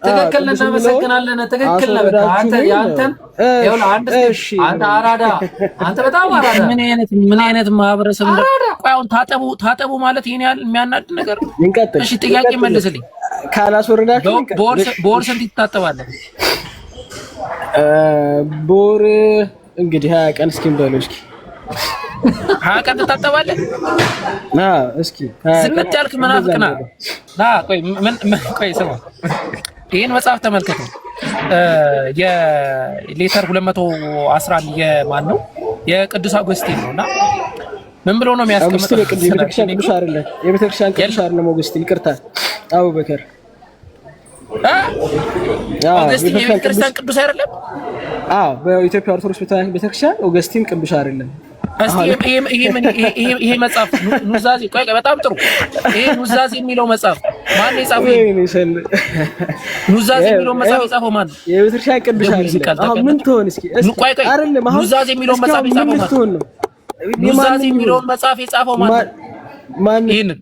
ትክክል ነህ። እናመሰግናለን። ትክክል ነህ። በቃ አንተ ያንተን ይኸውልህ አንተ አራዳ፣ አንተ በጣም አራዳ። ምን አይነት ማህበረሰብ ነው? ቆይ አሁን ታጠቡ ማለት ይሄን ያህል የሚያናድ ነገር? እሺ ጥያቄ መልስልኝ። ካላስወረዳችሁ በወር ስንት ትታጠባለህ? በወር እንግዲህ 20 ቀን እስኪ እንበለው እስኪ 20 ቀን ትታጠባለህ? እስኪ ዝምት ያልክ መናፍቅ ነህ። ቆይ ስማ፣ ይህን መጽሐፍ ተመልከተው። የሌተር 211 የማን ነው? የቅዱስ አውግስቲን ነው። እና ምን ብሎ ነው የሚያስቀምጠው? የቤተክርስቲያን ቅዱስ አይደለም። የቤተክርስቲያን ቅዱስ አይደለም አውግስቲን፣ ይቅርታ አቡበከር። አውግስቲን የቤተክርስቲያን ቅዱስ አይደለም? በኢትዮጵያ ኦርቶዶክስ ቤተክርስቲያን አውግስቲን ቅዱስ አይደለም። እስቲ ይሄ መጽሐፍ ኑዛዜ፣ ቆይ በጣም ጥሩ። ይሄ ኑዛዜ የሚለው መጽሐፍ ማን የጻፈው? ኑዛዜ የሚለው መጽሐፍ የጻፈው ማን ነው? የቤተክርስቲያን ቅዱስ አይደለም። አሁን ምን ትሆን እስኪ? አይደለም ኑዛዜ የሚለው መጽሐፍ የጻፈው ማን ነው? ኑዛዜ የሚለው መጽሐፍ የጻፈው ማን ነው? ይሄንን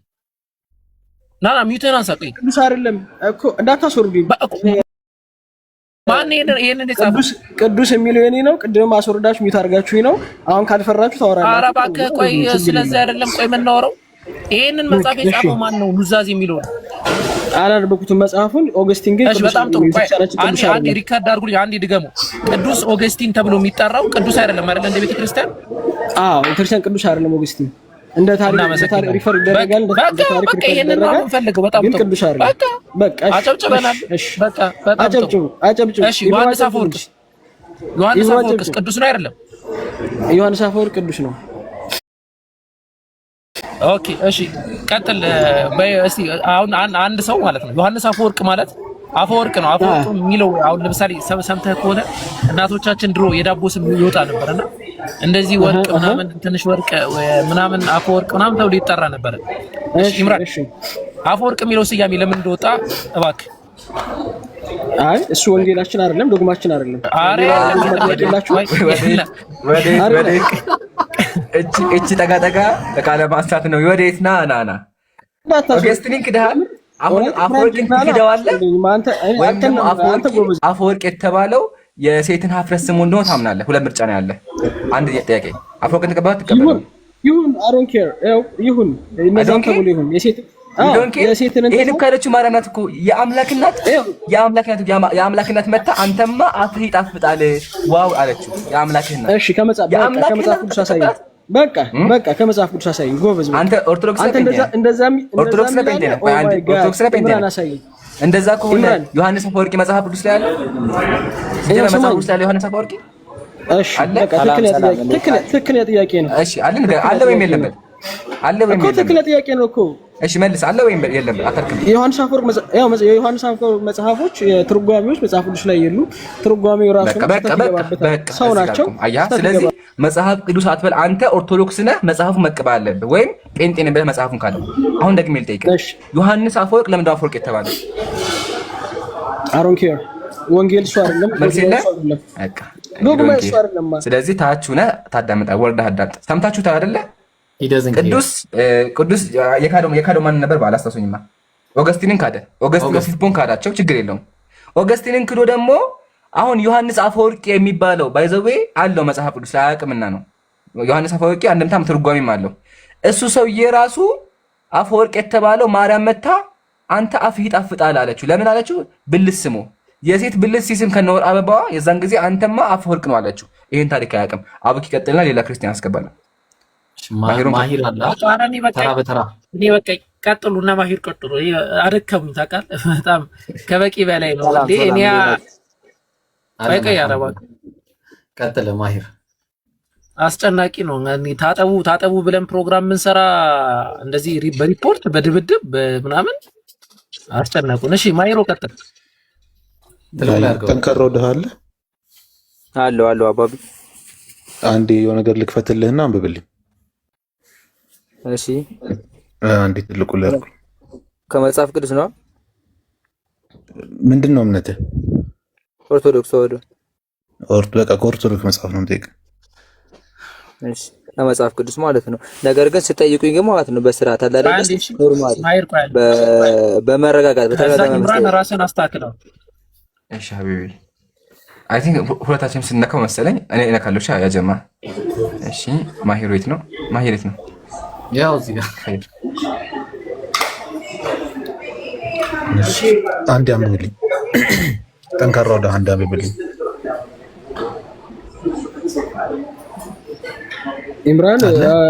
ሚዩትን አንሳ። ቆይ ቅዱስ አይደለም እኮ እንዳታስወርዱኝ። ማን ይሄንን የጻፈው? ቅዱስ የሚለው የኔ ነው። ቅድም አስወርዳችሁ ሚት አድርጋችሁኝ ነው። አሁን ካልፈራችሁ ታወራላችሁ። ኧረ እባክህ ቆይ፣ ስለዚህ አይደለም ቆይ የምናወራው። ይሄንን መጽሐፍ የጻፈው ማን ነው? ኑዛዜ የሚለው ነው። አላነበብኩትም መጽሐፉን። ኦገስቲን ግን በጣም ጥሩ። አንዴ ሪካርድ አድርጉልኝ፣ አንዴ ድገሙ። ቅዱስ ኦገስቲን ተብሎ የሚጠራው ቅዱስ አይደለም አይደል? እንደ ቤተ ክርስቲያን ቤተክርስቲያን ቅዱስ አይደለም ኦገስቲን። እንደ ታሪክ ሪፈር ይደረጋል። እንደ ታሪክ በቃ ይሄንን ነው የምንፈልገው። በጣም ጥሩ። ቅዱስ አይደለም። በቃ አጨብጭበናል። በቃ በጣም ጥሩ። አጨብጭቡ። እሺ ዮሐንስ አፈወርቅ ቅዱስ ነው አይደለም? ዮሐንስ አፈወርቅ ቅዱስ ነው። ኦኬ እሺ ቀጥል። እስቲ አሁን አንድ ሰው ማለት ነው ዮሐንስ አፈወርቅ ማለት አፈወርቅ ነው። አፈወርቅ የሚለው አሁን ለምሳሌ ሰምተህ ከሆነ እናቶቻችን ድሮ የዳቦ ስም ይወጣ ነበርና እንደዚህ ወርቅ ምናምን ትንሽ ወርቅ ምናምን አፈወርቅ ምናምን ተብሎ ይጠራ ነበር። እሺ ኢምራን አፈወርቅ የሚለው ስያሜ ለምን እንደወጣ እባክህ። አይ እሱ ወንጌላችን አይደለም፣ ዶግማችን አይደለም። አሬ እቺ ጠጋ ቃለ ማንሳት ነው። ወዴት ና ኦገስቲን ክደሃል። አሁን አፈወርቅን ትክደዋለህ ወይም ደግሞ አፈወርቅ የተባለው የሴትን ሀፍረት ስሙ እንደሆነ ታምናለህ? ሁለት ምርጫ ነው ያለህ። አንድ ጥያቄ አፈወርቅን ተቀበለው ይሁን አሮን ኬር ይሁን እነዛን ተብሎ ይሁን የሴትን ይሄን ካለች ማርያም ናት እኮ የአምላክናት መታ አንተማ አፍህ ይጣፍጣል ዋው አለችው። የአምላክናት እሺ ከመጽሐፍ ቅዱስ አሳየኝ። በቃ ከመጽሐፍ ቅዱስ አሳየኝ። ጎበዝ አንተ ኦርቶዶክስ ነህ። ኦርቶዶክስ ነህ ጴንጤ ነህ? ኦርቶዶክስ ነህ ጴንጤ ነህ? እንደዛ ከሆነ ዮሐንስ አፈወርቅ መጽሐፍ ቅዱስ ላይ አለ? መጽሐፍ ቅዱስ ላይ ዮሐንስ አፈወርቅ እሺ በቃ ትክክለኛ ጥያቄ ነው። እሺ አለ ወይም የለበት? አለ ወይም የለበት? ትክክለኛ ጥያቄ ነው እኮ። እሺ መልስ። አለ ወይም የለበት? አታርክም። የዮሐንስ አፈወርቅ መጽሐፎች የትርጓሜዎች መጽሐፍ ቅዱስ ላይ የሉ። ትርጓሜው ራሱ ሰው ናቸው። አያ ስለዚህ መጽሐፍ ቅዱስ አትበል። አንተ ኦርቶዶክስ ነህ፣ መጽሐፉ መቀበል አለብህ። ወይም ጴንጤ ነህ ብለህ መጽሐፉን ካለ አሁን ደግሜ ልጠይቅህ፣ ዮሐንስ አፈወርቅ ለምን አፈወርቅ የተባለ? አሮን ኬር ወንጌል እሱ አይደለም። መልስ የለም። በቃ ስለዚህ ታች ሆነህ ታዳምጣለህ። ወርደህ አዳምጥ። ሰምታችሁታል አይደለ? ቅዱስ የካደው ማን ነበር? ባላስታውሰኝማ ኦገስቲንን ካደ። ኦገስቲን ካዳቸው ችግር የለውም። ኦገስቲንን ክዶ ደግሞ አሁን ዮሐንስ አፈወርቅ የሚባለው ባይዘዌ አለው መጽሐፍ ቅዱስ አያውቅምና ነው። ዮሐንስ አፈወርቅ አንድምታም ትርጓሜም አለው። እሱ ሰውዬ ራሱ አፈወርቅ የተባለው ማርያም መታ አንተ አፍህ ይጣፍጣል አለችው። ለምን አለችው? ብልት ስሙ የሴት ብልት ሲስም ከነወር አበባዋ የዛን ጊዜ አንተማ አፈወርቅ ነው አለችው። ይሄን ታሪክ አያውቅም። አብክ ይቀጥልና ሌላ ክርስቲያን አስገባለሁ። ማሂር አለ አጣራኒ በቃ ተራ እኔ በቃ ቀጥሉና ማሂር ቀጥሉ። አደከሙኝ ታውቃለህ። በጣም ከበቂ በላይ ነው እንዴ እኔ በቃ ያረባ ቀጥለ ማሂር አስጨናቂ ነው። እኔ ታጠቡ ብለን ፕሮግራም ምንሰራ እንደዚህ በሪፖርት በድብድብ ምናምን አስጨናቁን። እሺ ማሂሮ ቀጥል። ጠንከረው ደሃለ አለው አባቢ አንዴ የሆነ ነገር ልክፈትልህና አንብብልኝ። እሺ አንዴ ትልቁ ለርኩ ከመጽሐፍ ቅዱስ ነው። ምንድነው እምነትህ? ኦርቶዶክስ ወደ በቃ ከኦርቶዶክስ መጽሐፍ ነው የምጠይቅ። እሺ ከመጽሐፍ ቅዱስ ማለት ነው። ነገር ግን ስጠይቁኝ ግን ማለት ነው በስርዓት አላደረገ ኖርማል በመረጋጋት በተረጋጋት ራስን አስተካክለው። እሺ ሀቢቢ አይ ቲንክ ሁለታችንም ስንነካው መሰለኝ። እኔ እነካለሁ። ያ ጀማ እሺ ማሂር የት ነው? ማሂር የት ነው? ያው እዚህ ጋር አንድ አንብብልኝ። ጠንካራው ወደ አንድ አንብብልኝ። ኢምራን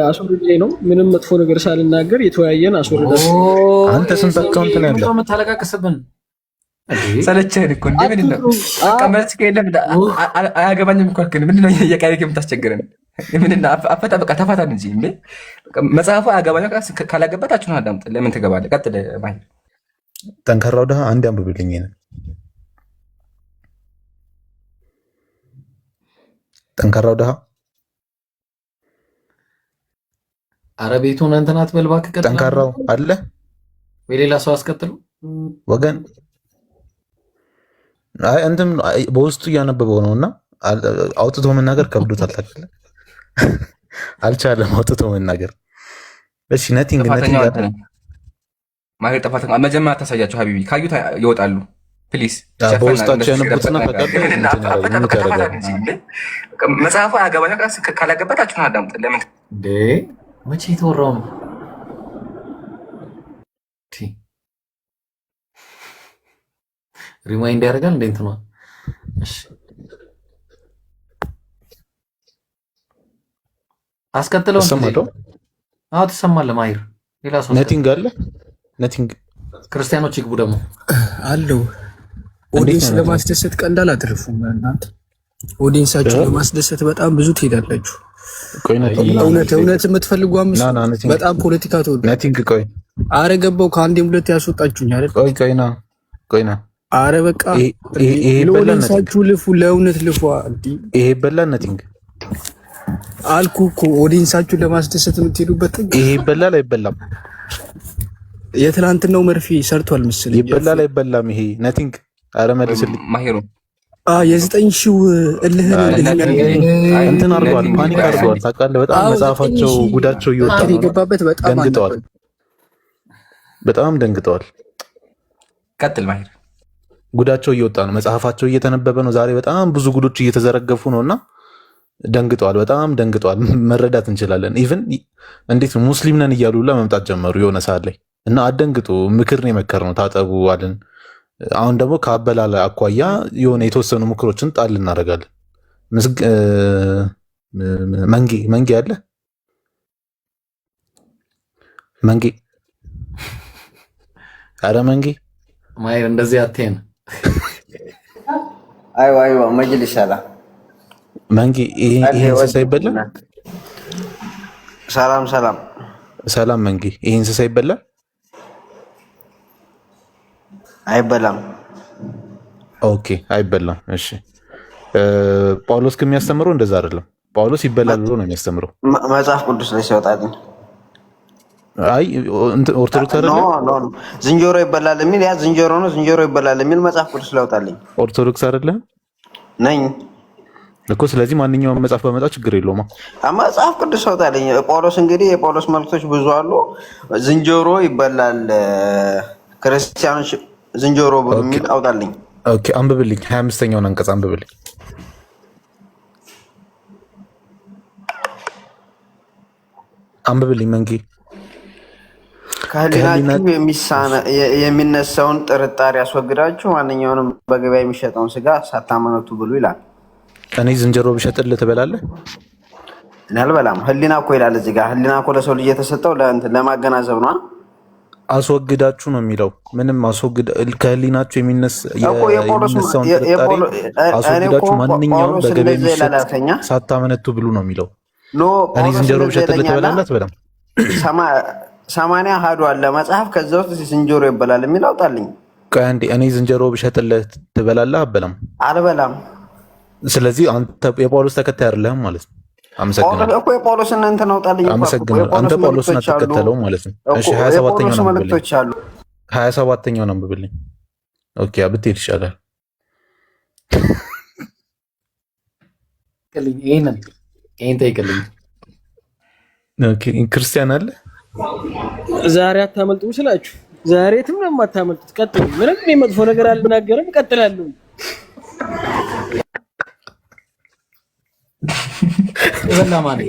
አስወርጄ ነው ምንም መጥፎ ነገር ሳልናገር የተወያየን አስወርዳሽ። አንተ ስንት አካውንት ነው ያለው? መታለቃቀስብን ሰለቸህን እኮ እንዴ? ምንድን ነው ቀመጥ ከየለም አያገባኝም እኮ አልክን። ምንድን ነው የቃሪክ የምታስቸግረን? ምንድን ነው አፈታ በቃ ተፋታን እንጂ እንዴ መጽሐፉ አያገባኝ። ካላገባታችሁ ነው አዳምጥ። ለምን ትገባለህ? ቀጥል ማሂር። ጠንካራው ደሃ አንድ አንብብልኝ። ጠንካራው ደሃ አረቤቱን እንትን አትበል እባክህ። ቀጥል። ጠንካራው አለ ወይ ሌላ ሰው አስቀጥሉ ወገን። አይ እንትን በውስጡ እያነበበው ነውና አውጥቶ መናገር ከብዶታል። ታውቃለህ አልቻለም አውጥቶ መናገር። እሺ ነቲንግ ማሂር ጥፋተኛ። መጀመሪያ ታሳያቸው ሀቢቢ ካዩት ይወጣሉ። ፕሊዝ በውስጣቸው ያነቡትና መጽሐፉ አያገባኝ ካላገባታችሁን አዳምጥ። ለምን መቼ የተወራው ነው? ሪማይንድ ያደርጋል እንዴ እንትኗ? እሺ አስቀጥለው ተሰማው። አዎ ተሰማለ። ማሂር ሌላ ሰው ነቲንግ አለ። ነቲንግ ክርስቲያኖች ይግቡ ደግሞ አለው። ኦዲየንስ ለማስደሰት ቀንዳል አትርፉም እናንተ። ኦዲየንሳችሁን ለማስደሰት በጣም ብዙ ትሄዳላችሁ። እውነት የምትፈልጉ አምስት በጣም ፖለቲካ ተወዱ። ነቲንግ ቆይ አረገባው ከአንዴም ሁለት ያስወጣችሁኝ አይደል? ቆይና አረ በቃ ይሄ ለኦዲየንሳችሁ ልፉ፣ ለእውነት ልፉ። ይሄ ይበላል። ነቲንግ አልኩ እኮ ኦዲየንሳችሁን ለማስደሰት የምትሄዱበት ይሄ ይበላል አይበላም? የትላንትናው መርፌ ሰርቷል መሰለኝ። ይበላል አይበላም? ይሄ ነቲንግ አረ መልስልኝ። ማሂሩ የ9,000 እልህን እንትን አድርገዋል፣ ፓኒክ አድርገዋል። ታውቃለህ በጣም መጽሐፋቸው ጉዳቸው እየወጣ ነው። የገባበት በጣም ደንግጠዋል፣ በጣም ደንግጠዋል። ቀጥል ማሂር። ጉዳቸው እየወጣ ነው፣ መጽሐፋቸው እየተነበበ ነው። ዛሬ በጣም ብዙ ጉዶች እየተዘረገፉ ነውና ደንግጠዋል፣ በጣም ደንግጠዋል። መረዳት እንችላለን። ኢቭን እንዴት ሙስሊም ነን እያሉ ለመምጣት ጀመሩ የሆነ ሰዓት ላይ እና አደንግጡ። ምክርን የመከር ነው ታጠቡ አለን። አሁን ደግሞ ከአበላላ አኳያ የሆነ የተወሰኑ ምክሮችን ጣል እናደርጋለን። መንጌ አለ መንጌ አረ መንጌ ማይር እንደዚህ አትሄን። አይዋ መጅልስ አላ መንጌ ይሄ እንስሳ ይበላል። ሰላም መንጌ ይሄ እንስሳ ይበላል አይበላም? ኦኬ አይበላም። እሺ ጳውሎስ ከሚያስተምረው እንደዛ አይደለም። ጳውሎስ ይበላል ብሎ ነው የሚያስተምረው መጽሐፍ ቅዱስ ላይ ሲወጣልኝ። አይ ኦርቶዶክስ አይደለም። ዝንጀሮ ይበላል የሚል ያ ዝንጀሮ ነው። ዝንጀሮ ይበላል የሚል መጽሐፍ ቅዱስ ላይ ወጣልኝ። ኦርቶዶክስ አይደለም ነኝ እኮ። ስለዚህ ማንኛውም መጽሐፍ በመጣ ችግር የለውም። መጽሐፍ ቅዱስ ወጣልኝ። ጳውሎስ እንግዲህ የጳውሎስ መልእክቶች ብዙ አሉ። ዝንጀሮ ይበላል ክርስቲያኖች ዝንጀሮ ብሎ የሚል አውጣልኝ። ኦኬ አንብብልኝ። 25ኛውን አንቀጽ አንብብልኝ። አንብብልኝ መንጌ። ከህሊናችሁ የሚነሳውን ጥርጣሬ ያስወግዳችሁ ማንኛውንም በገበያ የሚሸጠውን ስጋ ሳታመነቱ ብሉ ይላል። እኔ ዝንጀሮ ብሸጥልህ ትበላለህ? እኔ አልበላም። ህሊና እኮ ይላል እዚህ ጋር። ህሊና እኮ ለሰው ልጅ የተሰጠው ለማገናዘብ ነው። አስወግዳችሁ ነው የሚለው። ምንም ከህሊናችሁ የሚነሳውን ጥርጣሬ አስወግዳችሁ ማንኛውም በገበያ የሚሸጥ ሳታመነቱ ብሉ ነው የሚለው። እኔ ዝንጀሮ ብሸጥልህ ትበላለህ? አትበላም። 80 አሃዱ አለ መጽሐፍ። ከዛ ውስጥ ዝንጀሮ ይበላል የሚል አውጣልኝ። ቆይ አንዴ። እኔ ዝንጀሮ ብሸጥልህ ትበላለህ? አትበላም? አልበላም። ስለዚህ አንተ የጳውሎስ ተከታይ አይደለህም ማለት ነው። አመሰግናለሁ እኮ የጳውሎስን እንትን አውጣልኝ። አመሰግናለሁ። አንተ ጳውሎስን አትከተለውም ማለት ነው። እሺ 27ኛውን አንብብልኝ። ኦኬ ብትሄድ ይሻላል። ይሄን ጠይቅልኝ። ኦኬ ክርስቲያን አለ ዛሬ አታመልጡም ስላችሁ ዛሬ የትም ነው የማታመልጡት። ቀጥሉ። ምንም የመጥፎ ነገር አልናገርም፣ እቀጥላለሁ። እየበላ ማለት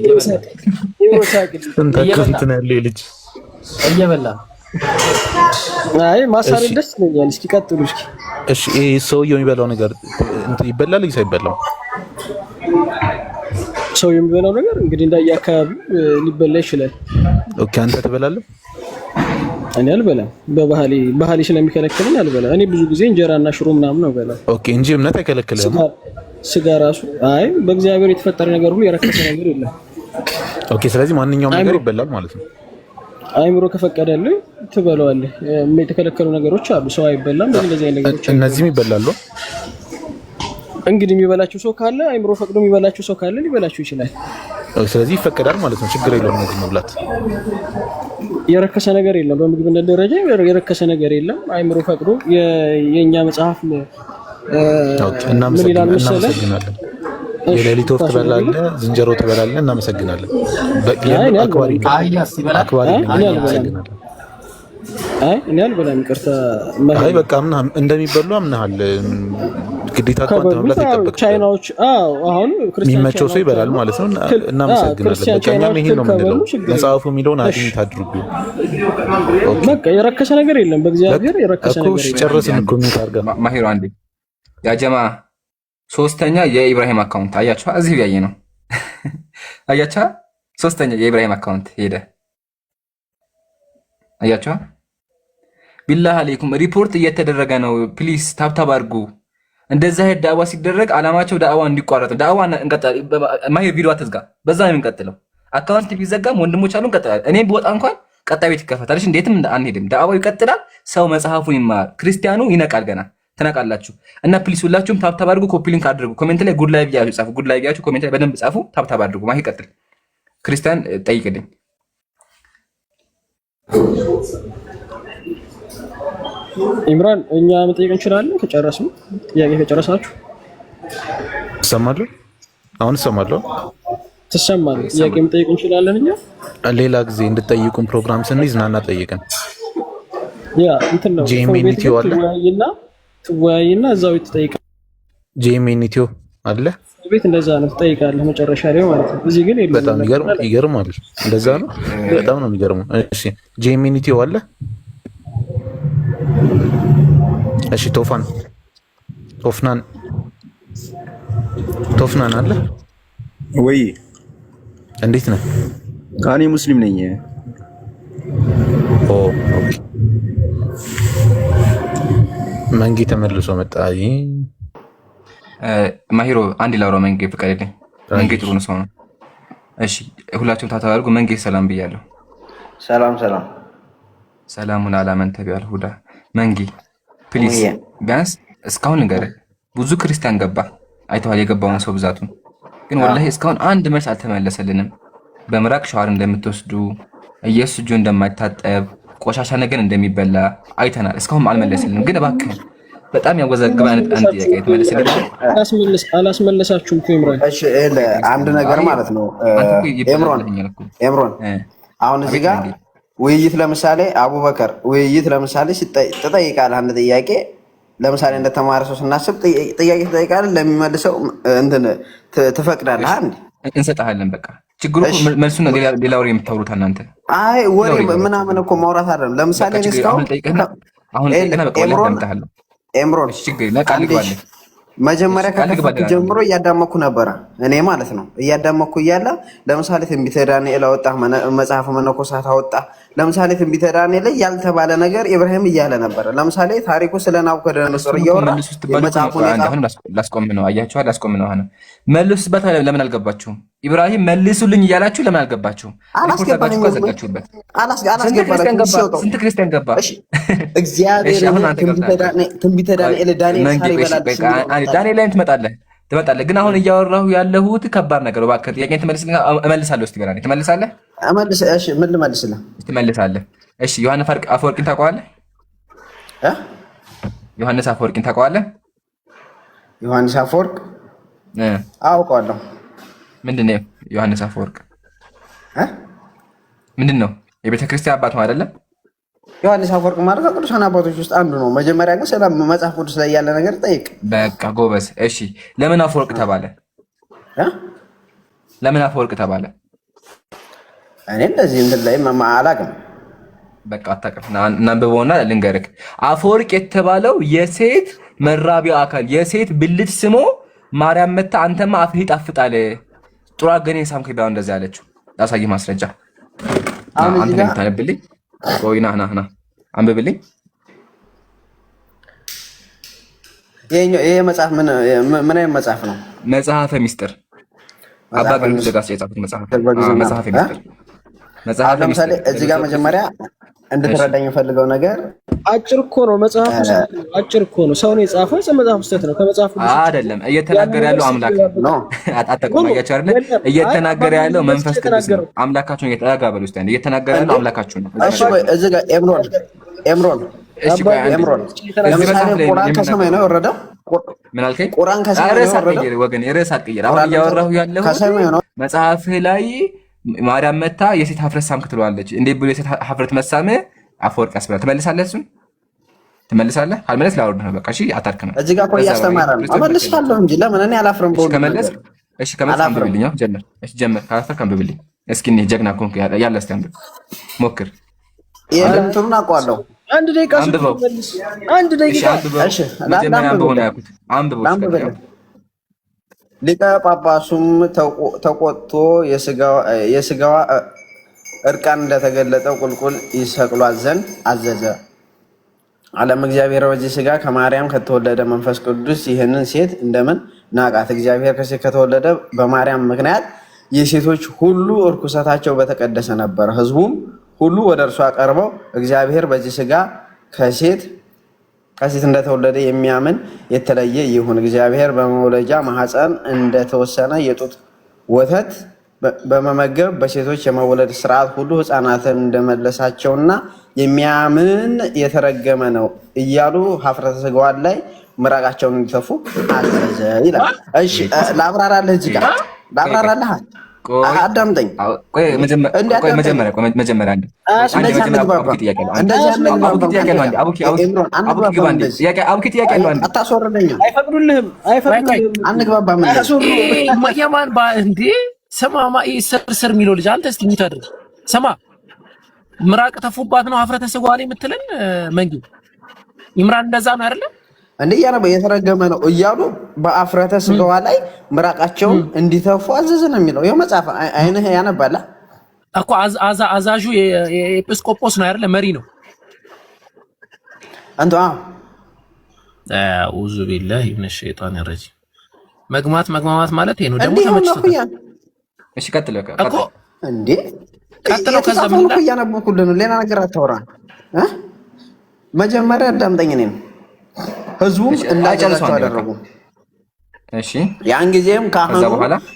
እየበላ አይ ማሳረድ ደስ ይለኛል። እስኪ ቀጥሉ። እስኪ እሺ ይሄ ሰውየው የሚበላው ነገር ይበላል ወይስ አይበላም? ሰው የሚበላው ነገር እንግዲህ እንዳየአካባቢው ሊበላ ይችላል። ኦኬ አንተ ትበላለህ? እኔ አልበላም። ባህሌ ስለሚከለክለኝ አልበላም። እኔ ብዙ ጊዜ እንጀራና ሽሮ ምናምን ነው በላ። ኦኬ እንጂ እምነት አይከለክልህም? ስጋ ራሱ አይ በእግዚአብሔር የተፈጠረ ነገር ሁሉ የረከሰ ነገር የለም። ኦኬ ስለዚህ ማንኛውም ነገር ይበላል ማለት ነው። አይምሮ ከፈቀደልህ ትበላዋለህ። የተከለከሉ ነገሮች አሉ፣ ሰው አይበላም። እንደዚህ አይነት ነገሮች እነዚህም ይበላሉ። እንግዲህ የሚበላችሁ ሰው ካለ አይምሮ ፈቅዶ የሚበላችሁ ሰው ካለ ሊበላችሁ ይችላል። ስለዚህ ይፈቀዳል ማለት ነው። ችግር የለውም። እነዚህ መብላት የረከሰ ነገር የለም። በምግብነት ደረጃ የረከሰ ነገር የለም። አይምሮ ፈቅዶ የኛ መጽሐፍ ምን ይላል መሰለህ? የሌሊት ወፍ ትበላለህ፣ ዝንጀሮ ትበላለህ። እናመሰግናለን። አክባሪ አይ እኔ አልበላም፣ ይቅርታ። አይ በቃ እንደሚበሉ አምናሃል። ግዴታ ቋንቋ መብላት ይጠበቅ። ቻይናዎች አሁን ክርስቲያን የሚመቸው ሰው ይበላል ማለት ነው። እናመሰግናለን። በቃ እኛም ይሄን ነው የምንለው። መጽሐፉ የሚለውን አድሚት አድርጉ። በቃ የረከሰ ነገር የለም፣ በእግዚአብሔር የረከሰ ነገር የለም። ጨረስን እኮ ምን ታርጋ ማሂሮ አንዴ ያ ጀማ ሶስተኛ የኢብራሂም አካውንት አያችሁ፣ እዚህ ያየ ነው አያችሁ። ሶስተኛ የኢብራሂም አካውንት ሄደ አያችሁ። ቢላህ አለይኩም ሪፖርት እየተደረገ ነው። ፕሊስ ታብታብ አድርጉ። እንደዛ ሄድ ዳዋ ሲደረግ አላማቸው ዳዋ እንዲቋረጥ ዳዋ እንቀጥል። ማሂር ቪዲዮ አትዝጋ፣ በዛ ነው የምንቀጥለው። አካውንት ቢዘጋም ወንድሞች አሉ እንቀጥላለን። እኔም ብወጣ እንኳን ቀጣይ ቤት ይከፈታል። እሺ እንዴትም አንሄድም። ዳዋው ይቀጥላል። ሰው መጽሐፉን ይማር። ክርስቲያኑ ይነቃል። ገና ትነቃላችሁ። እና ፕሊስ ሁላችሁም ታብታብ አድርጉ፣ ኮፒ ሊንክ አድርጉ። ኮሜንት ላይ ጉድ ላይ ቢያችሁ ጻፉ። ጉድ ላይ ቢያችሁ ኮሜንት ላይ በደንብ ጻፉ። ታብታብ አድርጉ። ማሂር ይቀጥል። ክርስቲያን ጠይቅልኝ። ኢምራን እኛ መጠየቅ እንችላለን ከጨረስን? ጥያቄ ከጨረሳችሁ እሰማለሁ። አሁን እሰማለሁ። ትሰማለህ? ጥያቄ መጠየቅ እንችላለን እኛ። ሌላ ጊዜ እንድጠይቁን ፕሮግራም ስንይዝ ናና ጠይቀን። ያ እንትን ነው ጄኤምኤንኢትዮ አለ ትወያይና እዛው ትጠይቅ። ጄኤምኤንኢትዮ አለ ቤት እንደዛ ነው ትጠይቃለህ መጨረሻ ላይ ማለት ነው። እዚህ ግን የለም። በጣም ይገርማል። እንደዛ ነው። በጣም ነው የሚገርመው። እሺ ጄኤምኤንኢትዮ አለ። እሺ ቶፍናን አለ ወይ? እንዴት ነህ? እኔ ሙስሊም ነኝ። ኦኬ። መንጌ ተመልሶ መጣ። ማሂሮ አንድ ላውራ። መንጌ ፍቀድልኝ። መንጌ ጥሩ ነው ሰው ነው። እሺ ሁላችሁም ታታባርጉ። መንጌ ሰላም ብያለሁ። ሰላም ሰላሙን አላመን ተቢያል ሁዳ መንጌ ፕሊዝ ቢያንስ እስካሁን ንገረህ። ብዙ ክርስቲያን ገባ አይተዋል፣ የገባውን ሰው ብዛቱን ግን ወላሂ እስካሁን አንድ መልስ አልተመለሰልንም። በምራቅ ሻወር እንደምትወስዱ፣ ኢየሱስ እጁ እንደማይታጠብ፣ ቆሻሻ ነገር እንደሚበላ አይተናል። እስካሁን አልመለሰልንም። ግን እባክህ በጣም ያወዛግብ አንድ ጥያቄ የተመለሰልን አላስመለሳችሁም እኮ ኢምራን። እሺ አንድ ነገር ማለት ነው ኤምሮን አሁን እዚህ ጋር ውይይት ለምሳሌ አቡበከር ውይይት ለምሳሌ ትጠይቃለህ አንድ ጥያቄ ለምሳሌ እንደተማረ ሰው ስናስብ ጥያቄ ትጠይቃለህ፣ ለሚመልሰው እንትን ትፈቅዳለህ። አንድ እንሰጣለን። በቃ ችግሩ መልሱ ነው። ሌላ ወሬ የምታወሩት እናንተ። አይ ወሬ ምናምን እኮ ማውራት አይደለም። ለምሳሌ ኤምሮን መጀመሪያ ከከፈቱ ጀምሮ እያዳመኩ ነበረ እኔ ማለት ነው። እያዳመኩ እያለ ለምሳሌ ትንቢተ ዳንኤል አወጣ፣ መጽሐፈ መነኮሳት አወጣ። ለምሳሌ ትንቢተ ዳንኤል ላይ ያልተባለ ነገር ኢብራሂም እያለ ነበረ። ለምሳሌ ታሪኩ ስለ ናቡከደነጾር እያወራ የመጽሐፉን ላስቆም ነው። አያችኋል፣ ላስቆም ነው። አሁን መልሱበት። ለምን አልገባችሁም? ኢብራሂም መልሱልኝ እያላችሁ ለምን አልገባችሁም? አላስገባችሁበት። ስንት ክርስቲያን ገባ? እግዚአብሔር ትንቢተ ዳንኤል ዳንኤል ላይ ትመጣለህ። ግን አሁን እያወራሁ ያለሁት ከባድ ነገር። እባክህ ጥያቄ እመልሳለሁ። እስቲ ገና ትመልሳለህ? እሺ ምን ልመልስልህ? ትመልሳለህ? እሺ ዮሐንስ አፈወርቂን ታውቀዋለህ? ዮሐንስ አፈወርቂን ታውቀዋለህ? ዮሐንስ አፈወርቅ አውቀዋለሁ። ምንድን ነው ዮሐንስ አፈወርቅ? ምንድን ነው? የቤተ ክርስቲያን አባት ነው አይደለም? ዮሐንስ አፈወርቅ ማለት ከቅዱሳን አባቶች ውስጥ አንዱ ነው። መጀመሪያ ግን ስለ መጽሐፍ ቅዱስ ላይ ያለ ነገር ጠይቅ። በቃ ጎበዝ። እሺ ለምን አፈወርቅ ተባለ? ለምን አፈወርቅ ተባለ? እኔ እንደዚህ እንትን ላይ አላውቅም። በቃ አታውቅም። እናንብበውና ልንገርህ። አፈወርቅ የተባለው የሴት መራቢያ አካል የሴት ብልት ስሞ ማርያም መታ አንተማ አፍህ ይጣፍጣል ጥሩ አገኔ ሳምክ ቢያው እንደዚህ ያለችው ላሳይህ ማስረጃ። አንተ ለምታነብልኝ ቆይና ና አንብብልኝ። ይሄ መጽሐፍ ምን አይነት መጽሐፍ ነው? መጽሐፈ ሚስጥር አባ ገብረ ዘጋስ የጻፉት መጽሐፈ ሚስጥር። ለምሳሌ እዚህ ጋር መጀመሪያ እንድትረዳኝ የምፈልገው ነገር አጭር እኮ ነው መጽሐፉ፣ አጭር እኮ ነው። ሰው ነው የጻፈው፣ መጽሐፉ ስህተት ነው። ከመጽሐፉ አይደለም እየተናገረ ያለው አምላክ ነው። አጣጣቀም ያቻ አይደል? እየተናገረ ያለው መንፈስ ቅዱስ ነው። አምላካችሁን እየተናገረ ውስጥ እንደ እየተናገረ ያለው አምላካችሁ ነው። እሺ ቆይ እዚህ ጋር ኤምሮን እሺ ቆይ ለምሳሌ ቁርአን ከሰማይ ነው የወረደው። ምን አልከኝ? ቁርአን ከሰማይ ነው የወረደው። ወገን የርዕስ አትቀይር። አሁን እያወራሁ ያለው መጽሐፍህ ላይ ማርያም መታ የሴት ሀፍረት ሳምክ ትለዋለች። እንዴት ብሎ የሴት ሀፍረት መሳም አፈወርቅ ያስብላል። ትመልሳለህ? እሱን ትመልሳለህ? ካልመለስ ላውርድ ነው በቃ። እሺ አታድክም። እዚህ ጋር እኮ እያስተማረ ነው። እመልሳለሁ እንጂ ለምን እኔ አላፍርም። ከመለስ እሺ ከመለስ አንብብልኝ። ጀመር እሺ ጀመር። ካላፈርክ አንብብልኝ እስኪ። እኔ ጀግና ኮንክ ያለ እስቲ አንብብ ሞክር። ይሄን እንትኑን አውቀዋለሁ። አንድ ደቂቃ አንብበው። አንድ ደቂቃ እሺ መጀመሪያ አንብበው ነው ያልኩት። አንብበው። ሊቀ ጳጳሱም ተቆጥቶ የስጋዋ እርቃን እንደተገለጠ ቁልቁል ይሰቅሏት ዘንድ አዘዘ። ዓለም እግዚአብሔር በዚህ ስጋ ከማርያም ከተወለደ መንፈስ ቅዱስ ይህንን ሴት እንደምን ናቃት? እግዚአብሔር ከሴት ከተወለደ በማርያም ምክንያት የሴቶች ሁሉ እርኩሰታቸው በተቀደሰ ነበር። ሕዝቡም ሁሉ ወደ እርሷ ቀርበው እግዚአብሔር በዚህ ስጋ ከሴት እንደተወለደ የሚያምን የተለየ ይሁን፣ እግዚአብሔር በመውለጃ ማኅፀን እንደተወሰነ የጡት ወተት በመመገብ በሴቶች የመወለድ ስርዓት ሁሉ ሕፃናትን እንደመለሳቸውና የሚያምን የተረገመ ነው እያሉ ሀፍረተ ስጋዋን ላይ ምራቃቸውን እንዲተፉ አዘዘ ይላል። እሺ ላብራራለህ፣ እዚህ ጋር ላብራራለህ። አዳምጠኝ። ስማ ስር የሚለው ልጅ አንተ እስቲ ሙት አድርግ። ስማ ምራቅ ተፉባት ነው ሀፍረተ ስጋዋ ላይ የምትለን መንጊ ኢምራን እንደዛ ነው አይደለ? እንዲያ ነው የተረገመ ነው እያሉ በአፍረተ ስጋዋ ላይ ምራቃቸውን እንዲተፉ አዘዘ ነው የሚለው። ይኸው መጽሐፍ አይነህ ያነባላ እኮ አዛዡ የኤጲስቆጶስ ነው አይደለ? መሪ ነው አንተ። አኡዙ ቢላሂ ሚነ ሸይጣን ረጂም። መግማማት ማለት ይሄ ነው ደግሞ ተመችቶታል። እሺ ቀጥል እኮ እንዴ ቀጥለው። ከዛ ምን ነው እያነበብኩልህ ነው፣ ሌላ ነገር አታወራ። መጀመሪያ አዳምጠኝ እኔን። ህዝቡም እንዳጨረሰው አደረጉ። እሺ ያን ጊዜም ካህኑ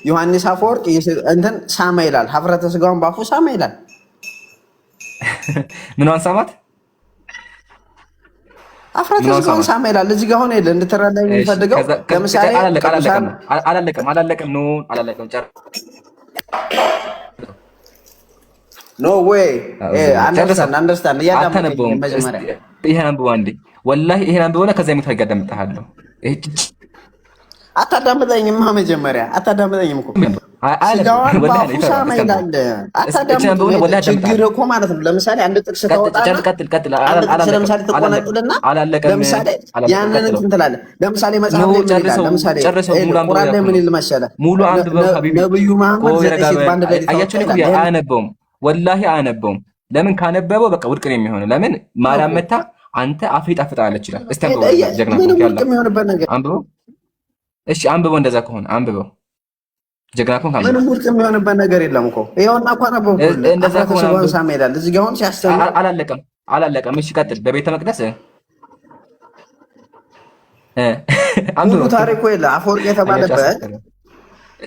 ዮሐንስ አፈወርቅ እንትን ሳማ ይላል፣ ሀፍረተ ስጋውን ባፉ ሳማ ይላል። ምንዋን ሳማት? ሀፍረተ ስጋውን ሳማ ይላል። እዚህ ጋር ሆነ የለ እንድትረዳ የሚፈልገው ለምሳሌ አላለቀም ኖ ዌይ አንደርስታንድ አታነበውም። ይሄን አንብበው አንዴ፣ ወላሂ ይሄን አንብበውና ከዛ የምታርጋ አዳምጥሃለሁ። አታዳምጠኝማ መጀመሪያ አታዳምጠኝም እኮ ስጋዋን ባፉ ሳማ ይላል። አታዳምጠኝ ችግር እኮ ማለት ነው። ለምሳሌ አንድ ጥቅስ ታወጣና ለምሳሌ ትቆነጥልና ለምሳሌ ያንን እንትን ትላለህ። ለምሳሌ መጽሐፍ ላይ ምን ይላል? ለምሳሌ ቁርአን ላይ ምን ይል መሰለህ? ሙሉ አንብበው ሀቢቢ ነብዩ መሐመድ ዘጠኝ ሴት በአንድ ላይ አያችሁ እኮ አያነበውም፣ ወላሂ አያነበውም። ለምን ካነበበው በቃ ውድቅ ነው የሚሆነው። ለምን ማርያም መታ አንተ አፍ ይጣፍጣለች ይላል። እስቲ አንብበው ጀግና ነው ያለው አንብበው። እሺ አንብበው፣ እንደዛ ከሆነ አንብበው ጀግና ኮን ካለ ምንም ውድቅ የሚሆንበት ነገር የለም እኮ ይኸውና እኮ አነበብኩልህ። እንደዛ ከሆነ ሳማ ይላል እዚህ ጋር አሁን ሲያስተምር አላለቀም። እሺ ቀጥል። በቤተ መቅደስ ሙሉ ታሪኩ የለ አፈወርቅ የተባለበት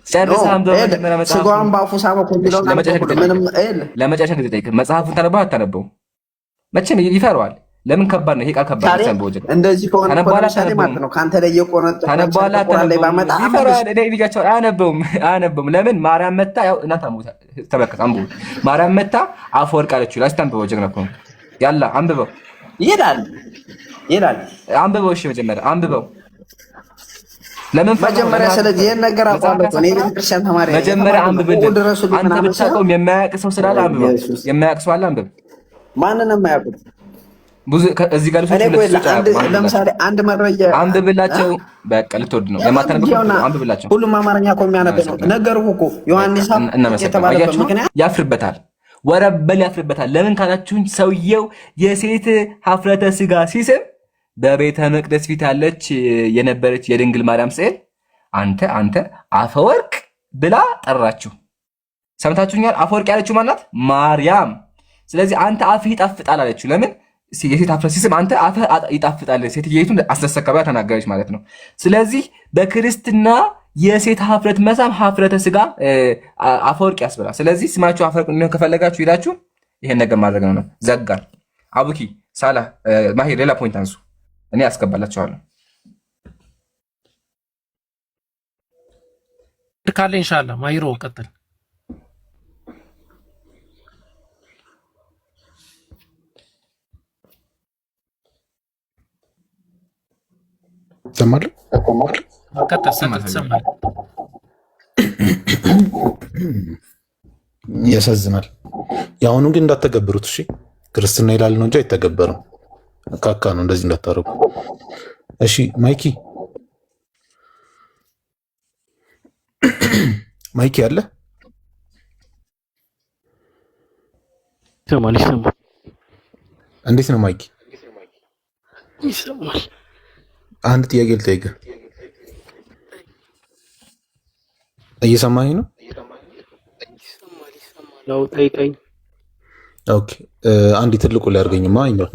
ጨርሰህ አንብበው። ስጋዋን በአፉ ሳመ እኮ የሚለውን ለመጨረሻ ጊዜ ጠይቅ። መጽሐፉን ታነበው አታነበው? መቼም ይፈራዋል። ለምን ከባድ ነው ይሄ ቃል ከባድ ነው። ሰንቦ ጀግና እንደዚህ ከሆነ ለምሳሌ ማለት ነው ካንተ ላይ የቆነጠ ቁርአን ላይ ባመጣ ይፈራዋል። እኔ ልጃቸው አያነበውም። ለምን ማርያም መታ ያው እናንተ ተመልከት፣ አንብበው። ማርያም መታ አፈወርቅ አለችው። ላስታንብበው ጀግና ኮን ያላ አንብበው ይላል አንብበው። እሺ መጀመሪያ አንብበው። ለምን መጀመሪያ ስለዚህ ይሄን ነገር አቋምጦ እኔ ቤተክርስቲያን ተማሪ ነኝ። መጀመሪያ አንብበው። አንተ ብታውቀው የማያውቅ ሰው ስላለ አንብበው። የማያውቅ ሰው አለ አንብብ። ማንንም የማያውቁት ብዙ እዚህ ጋር ለምሳሌ አንድ መረጃ አንብብላቸው። በቃ ልትወድ ነው የማታነበው አንብብላቸው። ሁሉም አማርኛ እኮ የሚያነብ ነው። ነገርኩህ እኮ ዮሐንስ የተባለበት ምክንያት ያፍርበታል፣ ወረበል ያፍርበታል። ለምን ካላችሁኝ ሰውየው የሴት ሀፍረተ ስጋ ሲስም በቤተ መቅደስ ፊት ያለች የነበረች የድንግል ማርያም ስዕል አንተ አፈወርቅ ብላ ጠራችሁ። ሰምታችሁኛል? አፈወርቅ ያለችው ማናት? ማርያም። ስለዚህ አንተ አፍህ ይጣፍጣል አለችው። ለምን የሴት ሀፍረት ሲስም አንተ አፍህ ይጣፍጣል፣ ሴትየይቱን አስደሰከባ ተናገረች ማለት ነው። ስለዚህ በክርስትና የሴት ሀፍረት መሳም ሀፍረተ ስጋ አፈወርቅ ያስብላል። ስለዚህ ስማችሁ አፈወርቅ እንዲሆን ከፈለጋችሁ ሄዳችሁ ይሄን ነገር ማድረግ ነው። ዘጋን። አቡኪ ሳላ ማሂር ሌላ ፖይንት አንሱ፣ እኔ አስገባላችኋለሁ ካለ ኢንሻአላህ። ማሂሮ ቀጥል። ሰማለ ያሳዝናል። የአሁኑ ግን እንዳትተገብሩት እሺ። ክርስትና ይላል ነው እንጂ አይተገበርም። ካካ ነው፣ እንደዚህ እንዳታረጉ እሺ። ማይኪ ማይኪ አለ? ይሰማል። እንዴት ነው ማይኪ? ይሰማል። አንድ ጥያቄ ልጠይቅህ። እየሰማኝ ነው? ይሰማል። ጠይቀኝ። ኦኬ። አንድ ትልቁ ላይ አድርገኝማ ይኖር